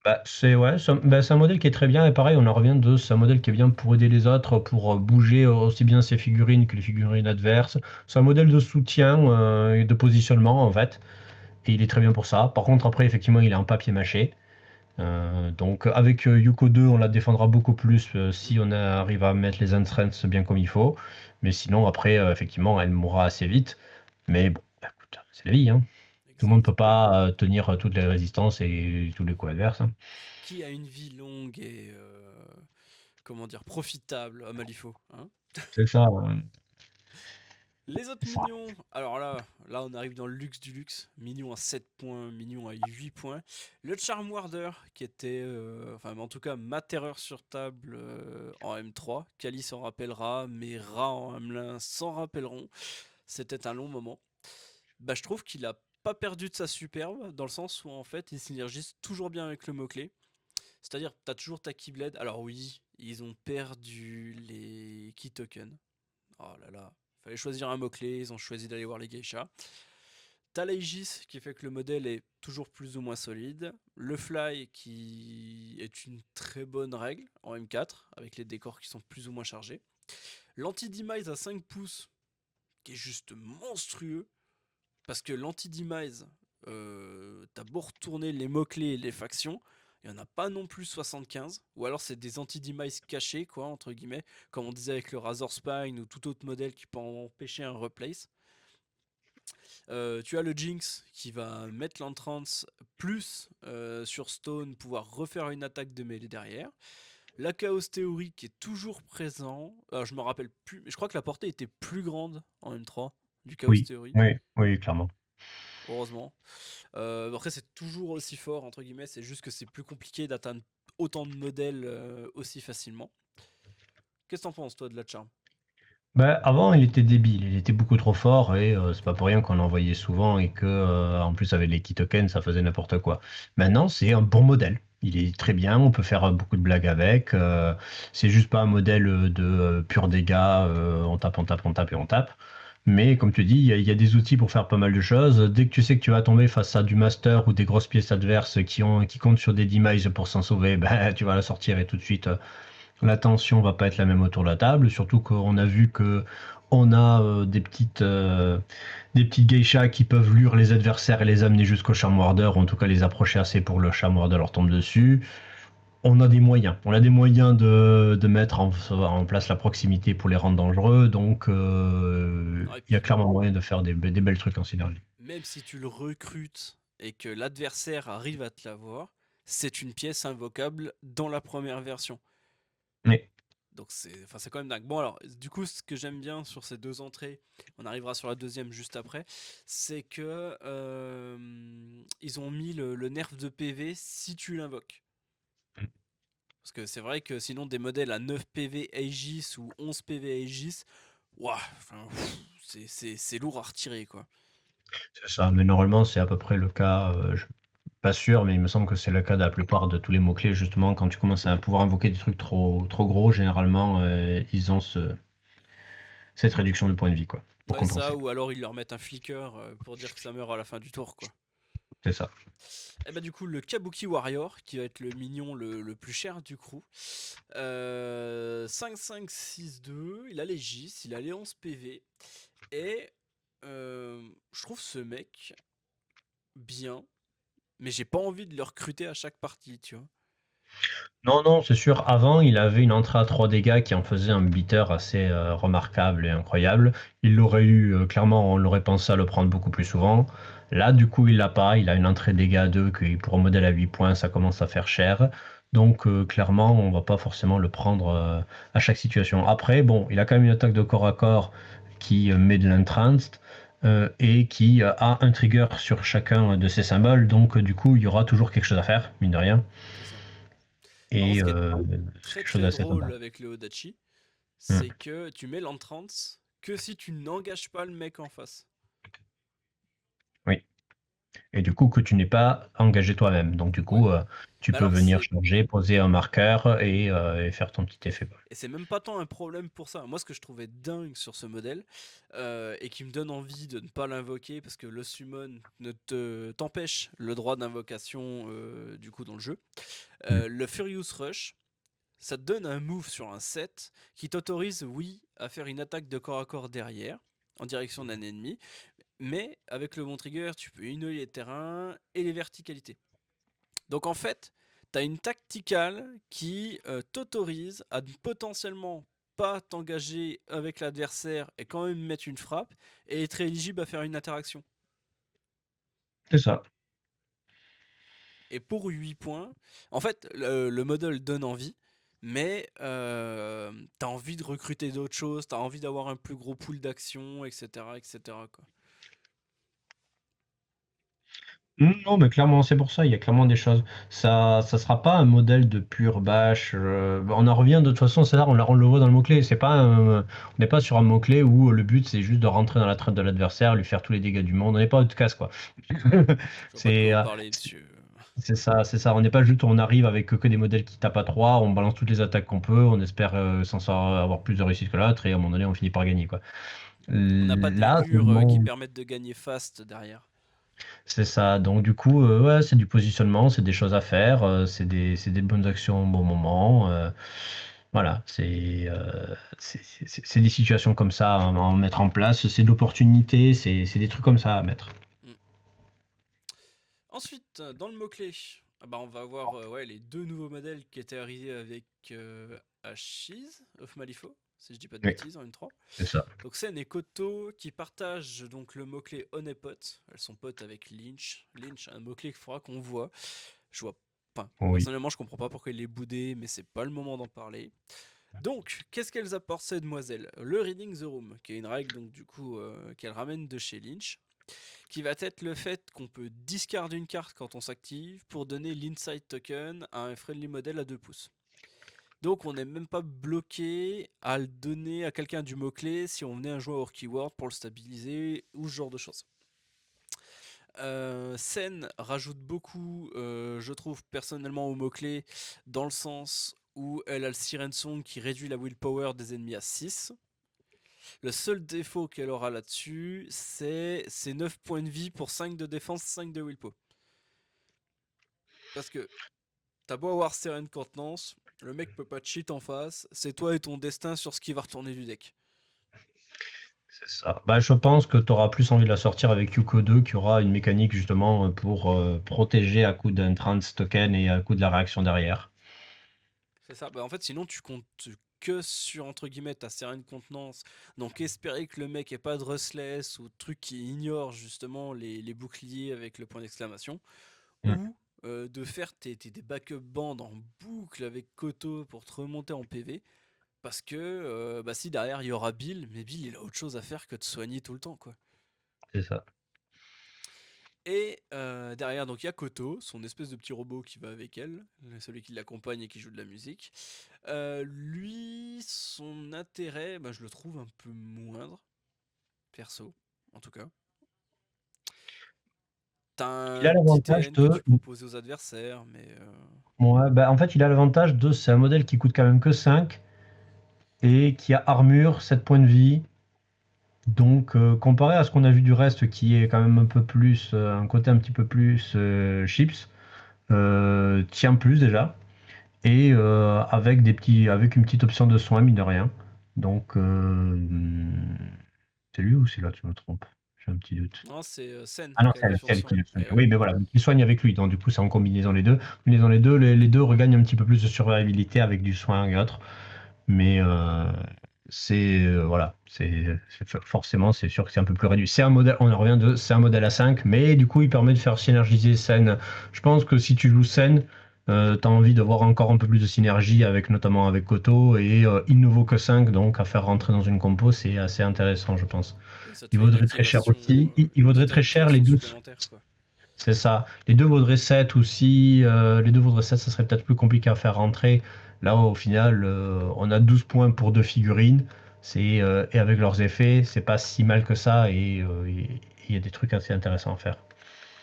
Bah, c'est un modèle qui est très bien et pareil, on en revient c'est un modèle qui est bien pour aider les autres, pour bouger aussi bien ses figurines que les figurines adverses. C'est un modèle de soutien et de positionnement en fait. Et il est très bien pour ça. Par contre, après, effectivement, il est en papier mâché. Donc, avec Yuko 2, on la défendra beaucoup plus Mm, si on arrive à mettre les entrants bien comme il faut. Mais sinon, après, effectivement, elle mourra assez vite. Mais bon, bah, écoute, c'est la vie, hein. Tout le monde ne exact. peut pas tenir toutes les résistances et tous les coups adverses, hein. Qui a une vie longue et, comment dire, profitable à Malifaux, hein. C'est ça. Les autres minions, alors là on arrive dans le luxe du luxe. Mignon à 7 points, mignon à 8 points. Le Charm Warder qui était, enfin en tout cas ma terreur sur table en M3. Kali s'en rappellera, mes rats en Hamelin s'en rappelleront. C'était un long moment. Bah je trouve qu'il a pas perdu de sa superbe dans le sens où en fait il synergise toujours bien avec le mot-clé. C'est-à-dire t'as toujours ta Keyblade. Alors oui, ils ont perdu les key tokens. Oh là là, fallait choisir un mot-clé, ils ont choisi d'aller voir les geishas. T'as l'Aegis qui fait que le modèle est toujours plus ou moins solide. Le Fly qui est une très bonne règle en M4 avec les décors qui sont plus ou moins chargés. L'anti-demise à 5 pouces qui est juste monstrueux parce que l'anti-demise, t'as beau retourner les mots-clés et les factions, il n'y en a pas non plus 75, ou alors c'est des anti-demise cachés, quoi, entre guillemets, comme on disait avec le Razor Spine ou tout autre modèle qui peut empêcher un replace. Tu as le Jinx qui va mettre l'entrance plus sur Stone, pouvoir refaire une attaque de mêlée derrière. La Chaos Theory qui est toujours présent. Alors, je me rappelle plus, mais je crois que la portée était plus grande en M3 du Chaos Oui, Theory. oui, oui, clairement. Heureusement. Après, c'est toujours aussi fort, entre guillemets, c'est juste que c'est plus compliqué d'atteindre autant de modèles aussi facilement. Qu'est-ce que t'en penses, toi, de la charme? Bah, avant, il était débile, il était beaucoup trop fort et c'est pas pour rien qu'on en voyait souvent et que, en plus, avec les key tokens, ça faisait n'importe quoi. Maintenant, c'est un bon modèle. Il est très bien, on peut faire beaucoup de blagues avec. C'est juste pas un modèle de pur dégâts, on tape, on tape, on tape et on tape. Mais comme tu dis, il y a des outils pour faire pas mal de choses. Dès que tu sais que tu vas tomber face à du master ou des grosses pièces adverses qui comptent sur des demises pour s'en sauver, ben, tu vas la sortir et tout de suite, la tension va pas être la même autour de la table. Surtout qu'on a vu que on a des petites geishas qui peuvent lure les adversaires et les amener jusqu'au Charmwarder, ou en tout cas les approcher assez pour le Charmwarder leur tombe dessus. On a des moyens de mettre en place la proximité pour les rendre dangereux, donc Non, et il y a puis, clairement moyen de faire des belles trucs en synergie. même si tu le recrutes et que l'adversaire arrive à te l'avoir, c'est une pièce invocable dans la première version. Mais Donc c'est quand même dingue. Bon alors, du coup, ce que j'aime bien sur ces deux entrées, on arrivera sur la deuxième juste après, c'est que ils ont mis le nerf de PV si tu l'invoques. Parce que c'est vrai que sinon des modèles à 9 PV Aegis ou 11 PV Aegis, ouah, enfin, c'est lourd à retirer quoi. c'est ça, mais normalement c'est à peu près le cas, je suis pas sûr, mais il me semble que c'est le cas de la plupart de tous les mots-clés, justement, quand tu commences à pouvoir invoquer des trucs trop gros, généralement, ils ont cette réduction de points de vie, quoi, pour Ouais ça, compenser. ou alors ils leur mettent un flicker pour dire que ça meurt à la fin du tour quoi. C'est ça. Et bah du coup le Kabuki Warrior qui va être le mignon le plus cher du crew. 5-5-6-2, il a les Gis, il a les 11 PV. Et je trouve ce mec bien, mais j'ai pas envie de le recruter à chaque partie, tu vois. Non, non, c'est sûr. Avant, il avait une entrée à 3 dégâts qui en faisait un beater assez remarquable et incroyable. Il l'aurait eu, clairement, on l'aurait pensé à le prendre beaucoup plus souvent. Là, du coup, il l'a pas. Il a une entrée de dégâts à 2 qui, pour un modèle à 8 points, ça commence à faire cher. Donc, clairement, on va pas forcément le prendre à chaque situation. Après, bon, il a quand même une attaque de corps à corps qui met de l'entranced et qui a un trigger sur chacun de ses symboles. Donc, du coup, il y aura toujours quelque chose à faire, mine de rien. C'est ça. Par contre, Et ce qui est c'est très quelque chose très d'assez drôle sympa. avec le Odachi, Mm. c'est que tu mets l'entrance que si tu n'engages pas le mec en face. Oui. Et du coup, que tu n'es pas engagé toi-même. Donc, du Ouais. coup, tu Mais peux alors venir c'est changer, poser un marqueur et faire ton petit effet. Et c'est même pas tant un problème pour ça. Moi, ce que je trouvais dingue sur ce modèle, et qui me donne envie de ne pas l'invoquer, parce que le summon ne t'empêche le droit d'invocation du coup dans le jeu. Mm. Le Furious Rush, ça te donne un move sur un set qui t'autorise, oui, à faire une attaque de corps à corps derrière, en direction d'un ennemi, mais avec le bon trigger, tu peux ignorer les terrains et les verticalités. Donc en fait, tu as une tacticale qui t'autorise à ne potentiellement pas t'engager avec l'adversaire et quand même mettre une frappe et être éligible à faire une interaction. C'est ça. Et pour 8 points, en fait, le modèle donne envie, mais t'as envie de recruter d'autres choses, t'as envie d'avoir un plus gros pool d'action, etc., etc., quoi. Non, mais clairement, c'est pour ça, il y a clairement des choses. Ça sera pas un modèle de pure bâche. On en revient de toute façon, c'est ça, on le voit dans le mot-clé. On n'est pas sur un mot-clé où le but c'est juste de rentrer dans la traite de l'adversaire, lui faire tous les dégâts du monde. On n'est pas au casse, quoi. Je vois pas de quoi C'est vous parlez, monsieur. c'est ça. On n'est pas juste, on arrive avec que des modèles qui tapent à 3, on balance toutes les attaques qu'on peut, on espère avoir plus de réussite que l'autre, et à un moment donné, on finit par gagner, quoi. On n'a pas Là, c'est le d'allure qui moment. permettent de gagner fast derrière. C'est ça. Donc du coup, ouais, c'est du positionnement, c'est des choses à faire, c'est des bonnes actions au bon moment. Voilà, c'est des situations comme ça à mettre en place, c'est de l'opportunité, c'est des trucs comme ça à mettre. Mm. Ensuite, dans le mot-clé, ah bah, on va avoir ouais, les deux nouveaux modèles qui étaient arrivés avec Ashes of Malifaux, si je dis pas de Oui, bêtises, en une 3. c'est ça. Donc Sen et Koto qui partagent donc le mot-clé Honeypot. Elles sont potes avec Lynch. Lynch, un mot-clé qu'il faudra qu'on voit. Je vois pas. Oui. Personnellement, je comprends pas pourquoi il est boudé, mais c'est pas le moment d'en parler. Donc, qu'est-ce qu'elles apportent ces demoiselles? Le Reading the Room, qui est une règle donc du coup qu'elle ramène de chez Lynch, qui va être le fait qu'on peut discard une carte quand on s'active pour donner l'inside token à un friendly model à 2 pouces. Donc on n'est même pas bloqué à le donner à quelqu'un du mot-clé si on venait un joueur hors keyword pour le stabiliser ou ce genre de choses. Sen rajoute beaucoup, je trouve personnellement au mot-clé, dans le sens où elle a le Siren Song qui réduit la willpower des ennemis à 6. Le seul défaut qu'elle aura là-dessus, c'est ses 9 points de vie pour 5 de défense, 5 de willpower. Parce que t'as beau avoir Siren Contenance, le mec peut pas te cheat en face, c'est toi et ton destin sur ce qui va retourner du deck. C'est ça. Bah, je pense que tu auras plus envie de la sortir avec Yuko 2 qui aura une mécanique justement pour protéger à coup d'un trans token et à coup de la réaction derrière. C'est ça. Bah, en fait, sinon, tu comptes que sur, entre guillemets, ta Siren Contenance. Donc, espérer que le mec ait pas de Restless ou de trucs qui ignorent justement les boucliers avec le point d'exclamation. Mm. Ou de faire des backup bandes en boucle avec Koto pour te remonter en PV. Parce que bah, si derrière il y aura Bill, mais Bill il a autre chose à faire que de soigner tout le temps, quoi. C'est ça. Et derrière, donc il y a Koto, son espèce de petit robot qui va avec elle, celui qui l'accompagne et qui joue de la musique. Lui, son intérêt, bah, je le trouve un peu moindre, perso, en tout cas. T'as Il a un petit l'avantage TN que de. tu proposes aux adversaires, mais Ouais, bah, en fait, il a l'avantage de. C'est un modèle qui coûte quand même que 5 et qui a armure, 7 points de vie. Donc, comparé à ce qu'on a vu du reste, qui est quand même un peu plus. Un côté un petit peu plus chips, tient plus déjà. Et avec avec une petite option de soin, mine de rien. Donc, c'est lui ou c'est là, tu me trompes? J'ai un petit doute. non, c'est Sen Ah non, qui a l'option c'est de elle qui soin. le soigne. Mais Oui, mais voilà, donc il soigne avec lui. Donc, du coup, c'est en combinaison les deux. Combinaison les deux regagnent un petit peu plus de survivabilité avec du soin et autres. Mais voilà, forcément, c'est sûr que c'est un peu plus réduit. C'est un modèle, on en revient c'est un modèle à 5 mais du coup, il permet de faire synergiser scène. Je pense que si tu joues scène, tu as envie de voir encore un peu plus de synergie avec notamment avec Koto et il ne vaut que 5 donc à faire rentrer dans une compo, c'est assez intéressant, je pense. oui, ça te Il fait une vaudrait très cher activation, aussi. Il une vaudrait petite très cher les activation deux. supplémentaire, quoi. C'est ça. Les deux vaudraient 7 aussi. Les deux vaudraient 7, ça serait peut-être plus compliqué à faire rentrer. Là, au final, on a 12 points pour deux figurines. Et avec leurs effets, c'est pas si mal que ça. Et il y a des trucs assez intéressants à faire.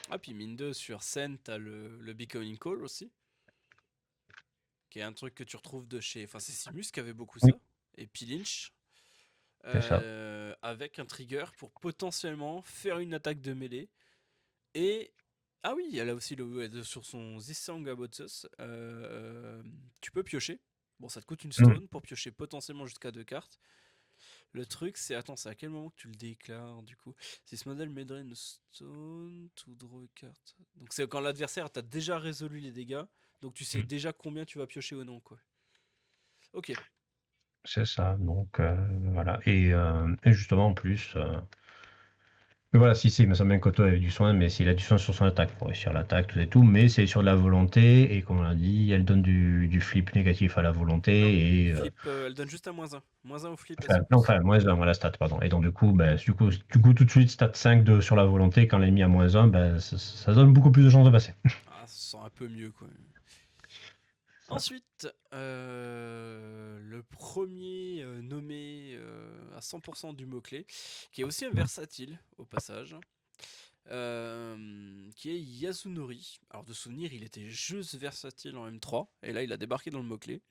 Ah, puis mine 2, sur Sen, t'as le Beckoning Call aussi, qui est un truc que tu retrouves de chez. Enfin, c'est Simus qui avait beaucoup Oui, ça. Et puis Lynch, c'est ça. avec un trigger pour potentiellement faire une attaque de mêlée. Et. Ah oui, elle a aussi sur son This Song About Us, tu peux piocher. Bon, ça te coûte une Mm. stone pour piocher potentiellement jusqu'à 2 cartes. Le truc, c'est. Attends, c'est à quel moment que tu le déclares du coup? Si ce modèle made une stone to draw a card. Donc, c'est quand l'adversaire t'a déjà résolu les dégâts. Donc, tu sais déjà combien tu vas piocher ou non, quoi. Ok. C'est ça. Donc, voilà. Et justement, en plus. Mais voilà, si, il me semble bien que Koto avait du soin, mais s'il a du soin sur son attaque, pour réussir l'attaque, tout et tout, mais c'est sur de la volonté, et comme on l'a dit, elle donne du flip négatif à la Non, volonté, et flip, elle donne juste un -1. -1 au flip et enfin, sans non, plus. enfin, -1, voilà, stat, pardon. Et donc, du coup, ben, du coup, tout de suite, stat 5 sur la volonté, quand l'ennemi a -1, ben, ça donne beaucoup plus de chances de passer. Ah, ça sent un peu mieux, quoi. Ensuite, le premier nommé à 100% du mot-clé, qui est aussi un versatile, au passage. qui est Yasunori. Alors de souvenir, il était juste versatile en M3, et là il a débarqué dans le mot-clé.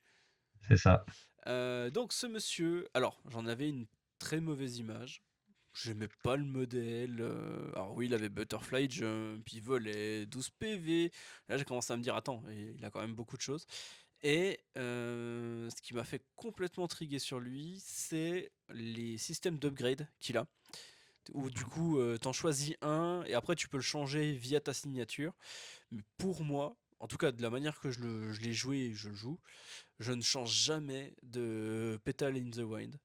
C'est ça. Donc ce monsieur, alors j'en avais une très mauvaise image. J'aimais pas le modèle. Alors oui, il avait Butterfly Jump, il volait 12 PV. Là j'ai commencé à me dire, attends, il a quand même beaucoup de choses. Et ce qui m'a fait complètement triguer sur lui, c'est les systèmes d'upgrade qu'il a. Où du coup, t'en choisis un et après tu peux le changer via ta signature. Mais pour moi, en tout cas de la manière que je l'ai joué et je le joue, je ne change jamais de Petal in the Wind.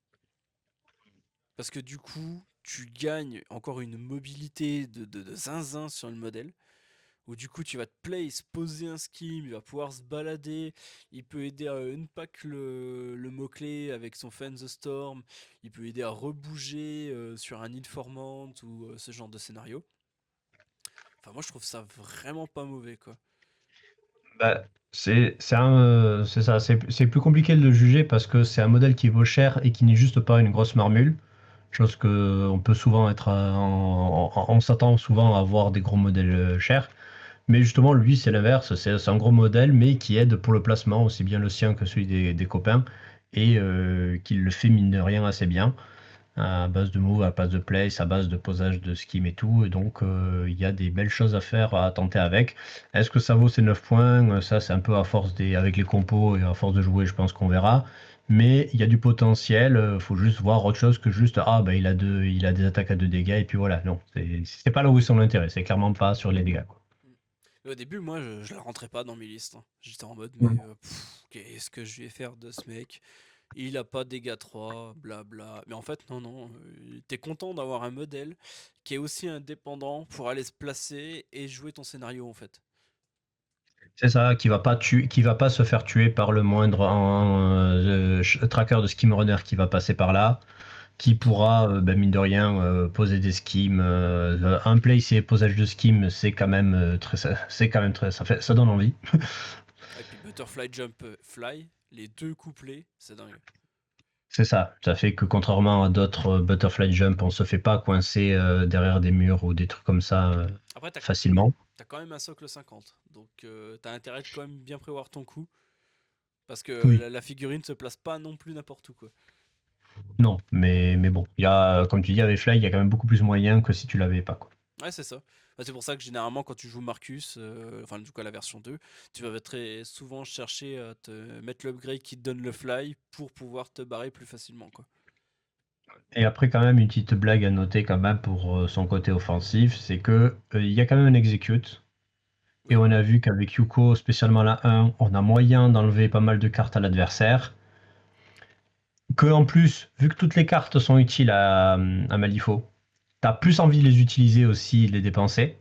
Parce que du coup, tu gagnes encore une mobilité de zinzin sur le modèle. Où du coup, tu vas te place, poser un skim, il va pouvoir se balader. Il peut aider à unpack le mot-clé avec son Fan the Storm. Il peut aider à rebouger sur un Informant ou ce genre de scénario. Enfin, moi, je trouve ça vraiment pas mauvais, quoi. Bah, c'est ça, c'est plus compliqué de le juger parce que c'est un modèle qui vaut cher et qui n'est juste pas une grosse marmule. Chose que on peut souvent être, on s'attend souvent à avoir des gros modèles chers. Mais justement, lui, c'est l'inverse. C'est un gros modèle, mais qui aide pour le placement, aussi bien le sien que celui des copains, et qui le fait mine de rien assez bien, à base de move, à base de place, à base de posage de skim et tout. Et donc, il y a des belles choses à faire, à tenter avec. Est-ce que ça vaut ces 9 points? Ça, c'est un peu à force avec les compos et à force de jouer, je pense qu'on verra. Mais il y a du potentiel, faut juste voir autre chose que juste, ah, bah, il a des attaques à 2 dégâts, et puis voilà. Non, c'est pas là où est son intérêt, c'est clairement pas sur les dégâts, quoi. Et au début, moi, je la rentrais pas dans mes listes, hein. J'étais en mode, mais Mm. qu'est-ce que je vais faire de ce mec? Il a pas dégâts 3, blabla. Mais en fait, non, non. T'es content d'avoir un modèle qui est aussi indépendant pour aller se placer et jouer ton scénario, en fait. C'est ça, qui va pas se faire tuer par le moindre tracker de skimrunner qui va passer par là, qui pourra, ben, mine de rien, poser des skims. Un play, c'est posage de skim, c'est quand même c'est quand même très, ça donne envie. Et puis Butterfly Jump Fly, les deux couplets, c'est dingue. C'est ça, ça fait que contrairement à d'autres butterfly jump, on se fait pas coincer derrière des murs ou des trucs comme ça Après, facilement. t'as quand même un socle 50. Donc, t'as intérêt de quand même bien prévoir ton coup. Parce que Oui. la figurine se place pas non plus n'importe où, quoi. Non, mais bon, il y a, comme tu dis, avec Fly, il y a quand même beaucoup plus moyen que si tu l'avais pas, quoi. Ouais, c'est ça. Bah, c'est pour ça que généralement, quand tu joues Marcus, enfin, du coup, à la version 2, tu vas très souvent chercher à te mettre l'upgrade qui te donne le fly pour pouvoir te barrer plus facilement, quoi. Et après, quand même, une petite blague à noter quand même pour son côté offensif, c'est que il y a quand même un execute. Et Oui, on a vu qu'avec Yuko, spécialement la 1, on a moyen d'enlever pas mal de cartes à l'adversaire. Que en plus, vu que toutes les cartes sont utiles à Malifaux, t'as plus envie de les utiliser aussi, de les dépenser.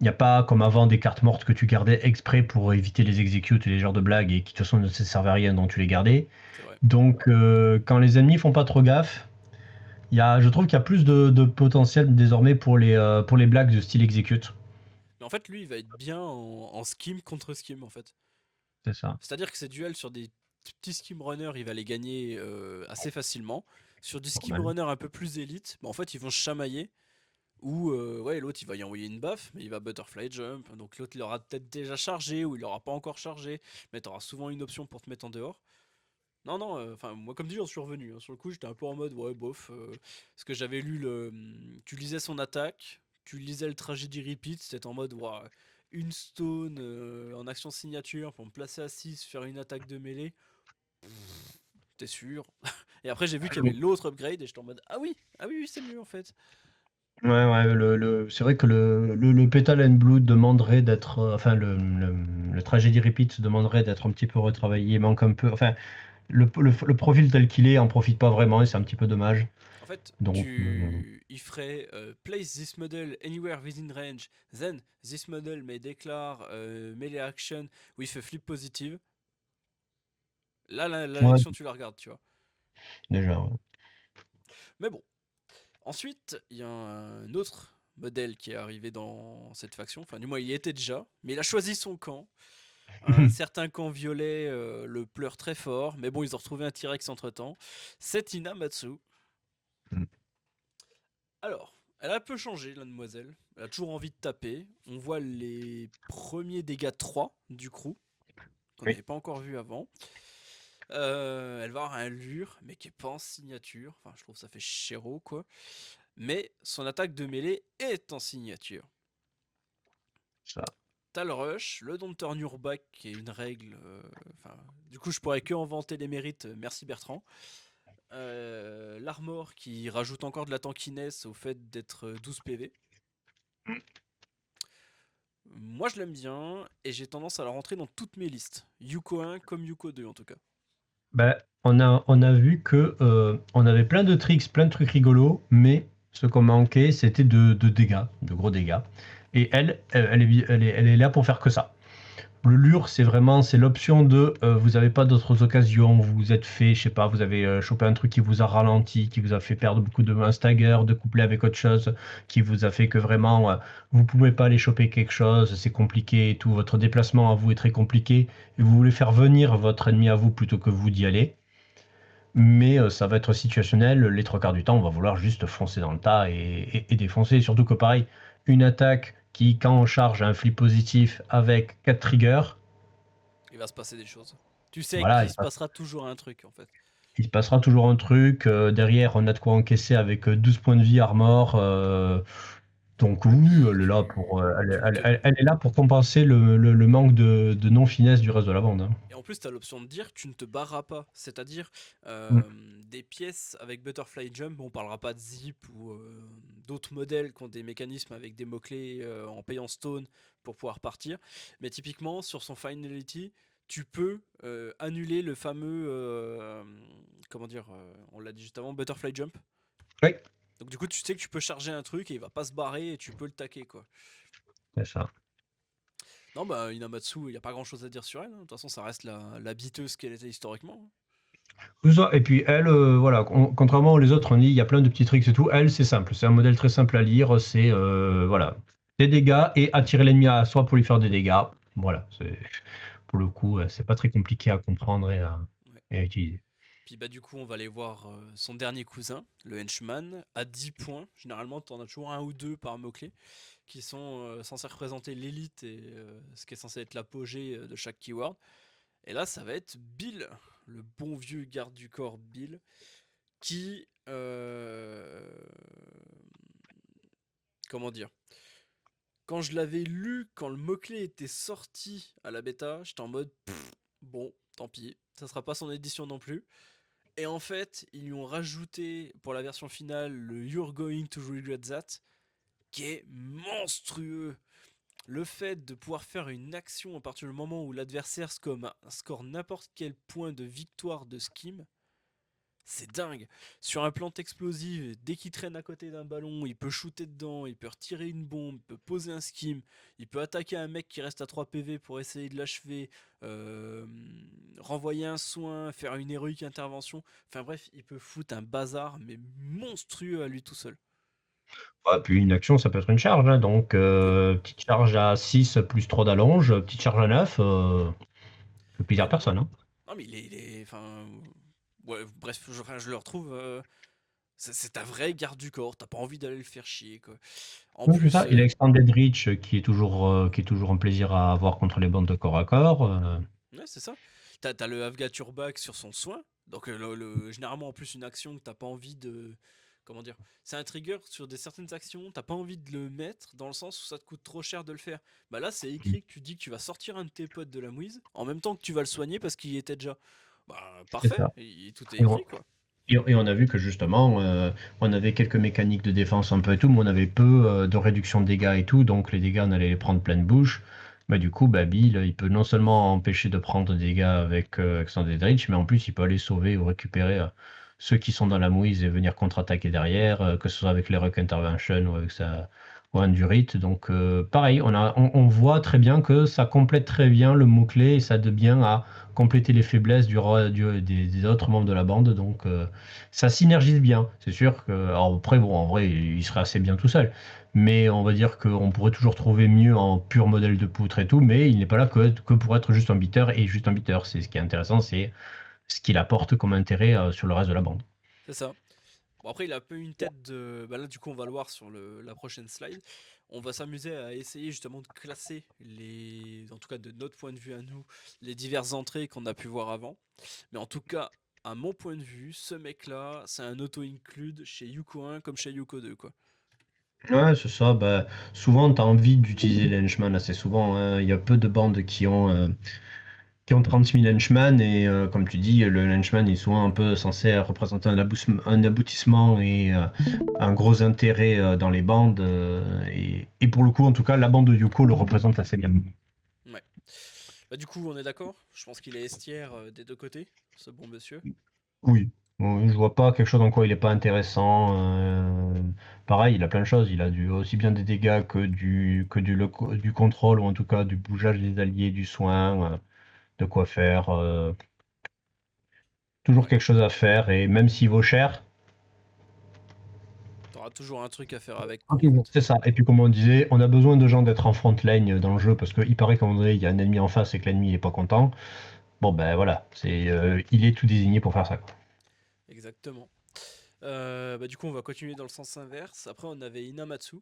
Il n'y a pas comme avant des cartes mortes que tu gardais exprès pour éviter les executes et les genres de blagues et qui de toute façon ne te servaient à rien, dont tu les gardais. c'est vrai. Donc quand les ennemis font pas trop gaffe, je trouve qu'il y a plus de potentiel désormais pour les blagues de style execute. Mais en fait, lui, il va être bien en skim contre skim, en fait. C'est ça. C'est-à-dire que ces duels sur des petits skim runners, il va les gagner assez facilement. Sur du skim Normal. runner un peu plus élite, bah, en fait, ils vont se chamailler. Ou ouais, l'autre il va y envoyer une baffe, mais il va butterfly jump. Donc l'autre il aura peut-être déjà chargé ou il aura pas encore chargé, mais t'auras souvent une option pour te mettre en dehors. Non, non, enfin moi comme dit j'en suis revenu, hein. Sur le coup j'étais un peu en mode ouais bof. Parce que j'avais lu tu lisais son attaque, tu lisais le tragédie repeat, c'était en mode ouais, une stone en action signature pour me placer à 6, faire une attaque de mêlée. T'es sûr? Et après j'ai vu qu'il y avait l'autre upgrade et j'étais en mode ah oui, oui c'est mieux en fait. Ouais, ouais, c'est vrai que le Petal and Blood demanderait d'être, enfin, le Tragedy Repeat demanderait d'être un petit peu retravaillé, il manque un peu, enfin, le profil tel qu'il est en profite pas vraiment et c'est un petit peu dommage. En fait, Donc, il ferait place this model anywhere within range, then this model may declare melee action with a flip positive. Là, ouais, l'action, tu la regardes, tu vois. déjà, ouais. Mais bon. Ensuite, il y a un autre modèle qui est arrivé dans cette faction. Enfin, du moins, il y était déjà, mais il a choisi son camp. Un certain camp violet le pleure très fort, mais bon, ils ont retrouvé un T-Rex entre temps. C'est Inamatsu. Alors. Elle a un peu changé, la demoiselle. Elle a toujours envie de taper. On voit les premiers dégâts 3 du crew, qu'on Oui. n'avait pas encore vu avant. Elle va avoir un lure, mais qui est pas en signature. Enfin, je trouve que ça fait chéro, quoi. Mais son attaque de mêlée est en signature. Ça. T'as le rush, le don't turn your back, qui est une règle. Enfin, du coup, je pourrais que en vanter les mérites. Merci Bertrand. L'armor qui rajoute encore de la tankiness au fait d'être 12 PV. Moi, je l'aime bien et j'ai tendance à la rentrer dans toutes mes listes. Yuko 1 comme Yuko 2 en tout cas. Ben, on a vu que on avait plein de tricks, plein de trucs rigolos, mais ce qu'on manquait, c'était de dégâts, de gros dégâts. Et elle est là pour faire que ça. Le lure, c'est l'option de vous n'avez pas d'autres occasions, vous vous êtes fait, je sais pas, vous avez chopé un truc qui vous a ralenti, qui vous a fait perdre beaucoup de un stagger, de coupler avec autre chose, qui vous a fait que vraiment vous pouvez pas aller choper quelque chose, c'est compliqué et tout, votre déplacement à vous est très compliqué, et vous voulez faire venir votre ennemi à vous plutôt que vous d'y aller. Mais ça va être situationnel, les trois quarts du temps, on va vouloir juste foncer dans le tas et défoncer. Surtout que pareil, une attaque qui, quand on charge, a un flip positif avec 4 triggers, Il va se passer des choses. Tu sais voilà, qu'il se passera toujours un truc en fait. il se passera toujours un truc. Derrière, on a de quoi encaisser avec 12 points de vie armor. Donc oui, elle est là Tu, pour, tu te... elle est là pour compenser le manque de non-finesse du reste de la bande, hein. Et en plus, tu as l'option de dire tu ne te barras pas. C'est-à-dire Mm. des pièces avec Butterfly Jump, on parlera pas de Zip ou d'autres modèles qui ont des mécanismes avec des mots-clés en payant Stone pour pouvoir partir. Mais typiquement, sur son Finality, tu peux annuler le fameux, comment dire, on l'a dit juste avant, Butterfly Jump. Oui, Donc du coup, tu sais que tu peux charger un truc et il va pas se barrer et tu peux le taquer quoi. c'est ça. Non, bah Inamatsu, il n'y a pas grand chose à dire sur elle, hein. De toute façon, ça reste la biteuse qu'elle était historiquement, hein. Tout ça. Et puis elle, voilà, contrairement aux autres, on dit il y a plein de petits tricks et tout. Elle, c'est simple. C'est un modèle très simple à lire. C'est voilà, des dégâts et attirer l'ennemi à soi pour lui faire des dégâts. Voilà. Pour le coup, c'est pas très compliqué à comprendre Ouais. et à utiliser. Puis bah du coup, on va aller voir son dernier cousin, le henchman, à 10 points. Généralement, tu en as toujours un ou deux par mot-clé, qui sont censés représenter l'élite et ce qui est censé être l'apogée de chaque keyword. Et là, ça va être Bill, le bon vieux garde du corps Bill, qui... comment dire, quand je l'avais lu, quand le mot-clé était sorti à la bêta, j'étais en mode bon, tant pis, ça sera pas son édition non plus. Et en fait, ils lui ont rajouté pour la version finale le You're going to regret that, qui est monstrueux. Le fait de pouvoir faire une action à partir du moment où l'adversaire score n'importe quel point de victoire de skim, c'est dingue. Sur un plante explosive, dès qu'il traîne à côté d'un ballon, il peut shooter dedans, il peut retirer une bombe, il peut poser un skim, il peut attaquer un mec qui reste à 3 PV pour essayer de l'achever, renvoyer un soin, faire une héroïque intervention. Enfin bref, il peut foutre un bazar, mais monstrueux à lui tout seul. Ah, puis une action, ça peut être une charge, hein. Donc Oui. petite charge à 6 plus 3 d'allonge, petite charge à 9, fait plaisir à Ouais. personne, hein. Non mais enfin... Ouais, bref, je le retrouve... c'est un vrai garde du corps, t'as pas envie d'aller le faire chier quoi. En Oui, c'est plus, ça. Il a Extended Reach qui est toujours un plaisir à avoir contre les bandes de corps à corps. ouais, c'est ça. T'as le Avga Turbak sur son soin. Donc, généralement, en plus, une action que t'as pas envie de. Comment dire? C'est un trigger sur des certaines actions, t'as pas envie de le mettre dans le sens où ça te coûte trop cher de le faire. Bah là, c'est écrit que tu dis que tu vas sortir un de tes potes de la mouise en même temps que tu vas le soigner parce qu'il y était déjà. Bah, C'est parfait, ça. tout est Et on, écrit quoi. et on a vu que justement, on avait quelques mécaniques de défense un peu et tout, mais on avait peu de réduction de dégâts et tout, donc les dégâts, on allait les prendre pleine bouche. Bah, du coup, bah, Bill, il peut non seulement empêcher de prendre des dégâts avec Extended Reach, mais en plus, il peut aller sauver ou récupérer ceux qui sont dans la mouise et venir contre-attaquer derrière, que ce soit avec les Rock Intervention ou avec sa ou un Durit. Donc, pareil, on voit très bien que ça complète très bien le mot-clé et ça aide bien à compléter les faiblesses des autres membres de la bande. Donc, ça synergise bien. C'est sûr que, alors après, bon, en vrai, il serait assez bien tout seul. Mais on va dire qu'on pourrait toujours trouver mieux en pur modèle de poutre et tout, mais il n'est pas là que pour être juste un beater et juste un beater. C'est ce qui est intéressant, c'est ce qu'il apporte comme intérêt sur le reste de la bande. C'est ça. Bon, après, il a un peu une tête de. Bah là, du coup, on va le voir sur la prochaine slide. On va s'amuser à essayer justement de classer en tout cas de notre point de vue à nous, les diverses entrées qu'on a pu voir avant. Mais en tout cas, à mon point de vue, ce mec-là, c'est un auto-include chez Yuko 1 comme chez Yuko 2, quoi. Ouais, c'est ça. Bah, souvent, tu as envie d'utiliser les henchmen assez souvent, hein. Il y a peu de bandes qui ont 30 000 henchmen et comme tu dis, le henchman est souvent un peu censé représenter un aboutissement et un gros intérêt dans les bandes. Et pour le coup, en tout cas, la bande de Yuko le représente assez bien. Ouais. Bah, du coup, on est d'accord. Je pense qu'il est estière des deux côtés, ce bon monsieur. Oui. Bon, je vois pas quelque chose en quoi il est pas intéressant. Pareil, il a plein de choses. Il a aussi bien des dégâts du contrôle ou en tout cas du bougeage des alliés, du soin, de quoi faire. Toujours Ouais. quelque chose à faire et même s'il vaut cher. T'auras toujours un truc à faire avec, quoi, Ok, en bon, fait. c'est ça. Et puis comme on disait, on a besoin de gens d'être en front line dans le jeu parce qu'il paraît qu'à un moment donné, il y a un ennemi en face et que l'ennemi n'est pas content. Bon ben voilà, il est tout désigné pour faire ça, quoi. Exactement. Bah, du coup, on va continuer dans le sens inverse. Après, on avait Inamatsu.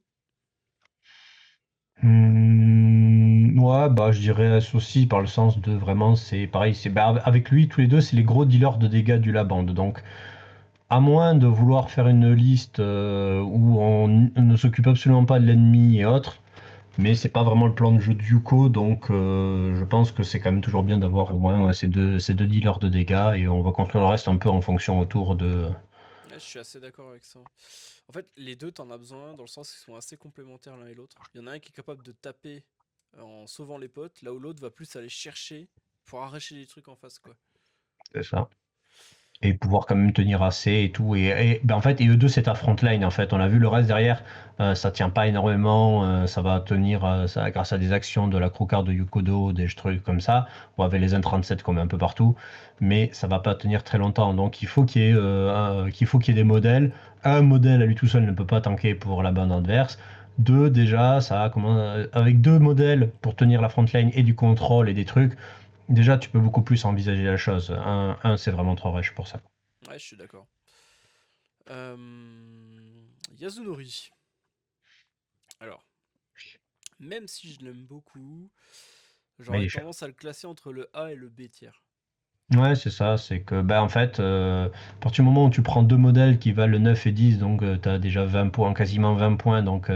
Ouais, bah je dirais aussi par le sens de vraiment, c'est pareil, avec lui, tous les deux, c'est les gros dealers de dégâts du la bande. Donc, à moins de vouloir faire une liste où on ne s'occupe absolument pas de l'ennemi et autres, mais c'est pas vraiment le plan de jeu de Yuko, donc je pense que c'est quand même toujours bien d'avoir au moins ces deux dealers de dégâts et on va construire le reste un peu en fonction autour de. Ouais, je suis assez d'accord avec ça. En fait, les deux, t'en as besoin dans le sens qu'ils sont assez complémentaires l'un et l'autre. Il y en a un qui est capable de taper en sauvant les potes, là où l'autre va plus aller chercher pour arracher les trucs en face, quoi. C'est ça. Et pouvoir quand même tenir assez et tout. Ben en fait, et eux deux, c'est ta frontline. En fait, on a vu le reste derrière, ça tient pas énormément. Ça va tenir ça, grâce à des actions de la Crowcard de Yukodo, des trucs comme ça, ou avec les N37 comme un peu partout. Mais ça va pas tenir très longtemps. Donc il faut qu'il y ait des modèles. Un modèle à lui tout seul ne peut pas tanker pour la bande adverse. Deux, déjà, avec deux modèles pour tenir la frontline et du contrôle et des trucs. Déjà, tu peux beaucoup plus envisager la chose. C'est vraiment trop rush pour ça. Ouais, je suis d'accord. Yazunori. Alors, même si je l'aime beaucoup, Mais il j'aurais est cher. tendance à le classer entre le A et le B tiers. Ouais, c'est ça. C'est que, bah, en fait, à partir du moment où tu prends deux modèles qui valent 9 et 10, donc tu as déjà 20 points, quasiment 20 points, donc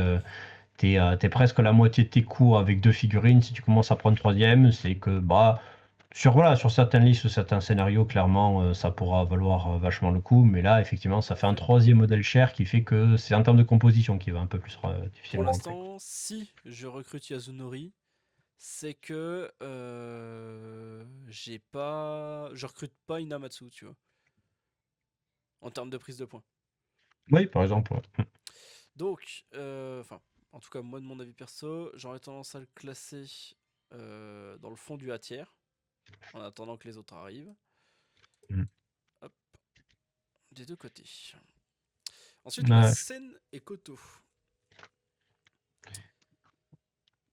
t'es presque la moitié de tes coûts avec deux figurines. Si tu commences à prendre troisième, c'est que, bah, sur certaines listes, certains scénarios, clairement, ça pourra valoir vachement le coup. Mais là, effectivement, Tout ça à fait un fait. troisième modèle cher qui fait que c'est en termes de composition qui va un peu plus Pour difficilement rentrer. l'instant, si je recrute Yazunori, c'est que je recrute pas Inamatsu, tu vois, en termes de prise de points. Oui, par exemple. Ouais. Donc, enfin, en tout cas, moi de mon avis perso, j'aurais tendance à le classer dans le fond du A tiers, en attendant que les autres arrivent. Mm. Hop, des deux côtés. Ensuite, on a Ouais. Sen et Koto.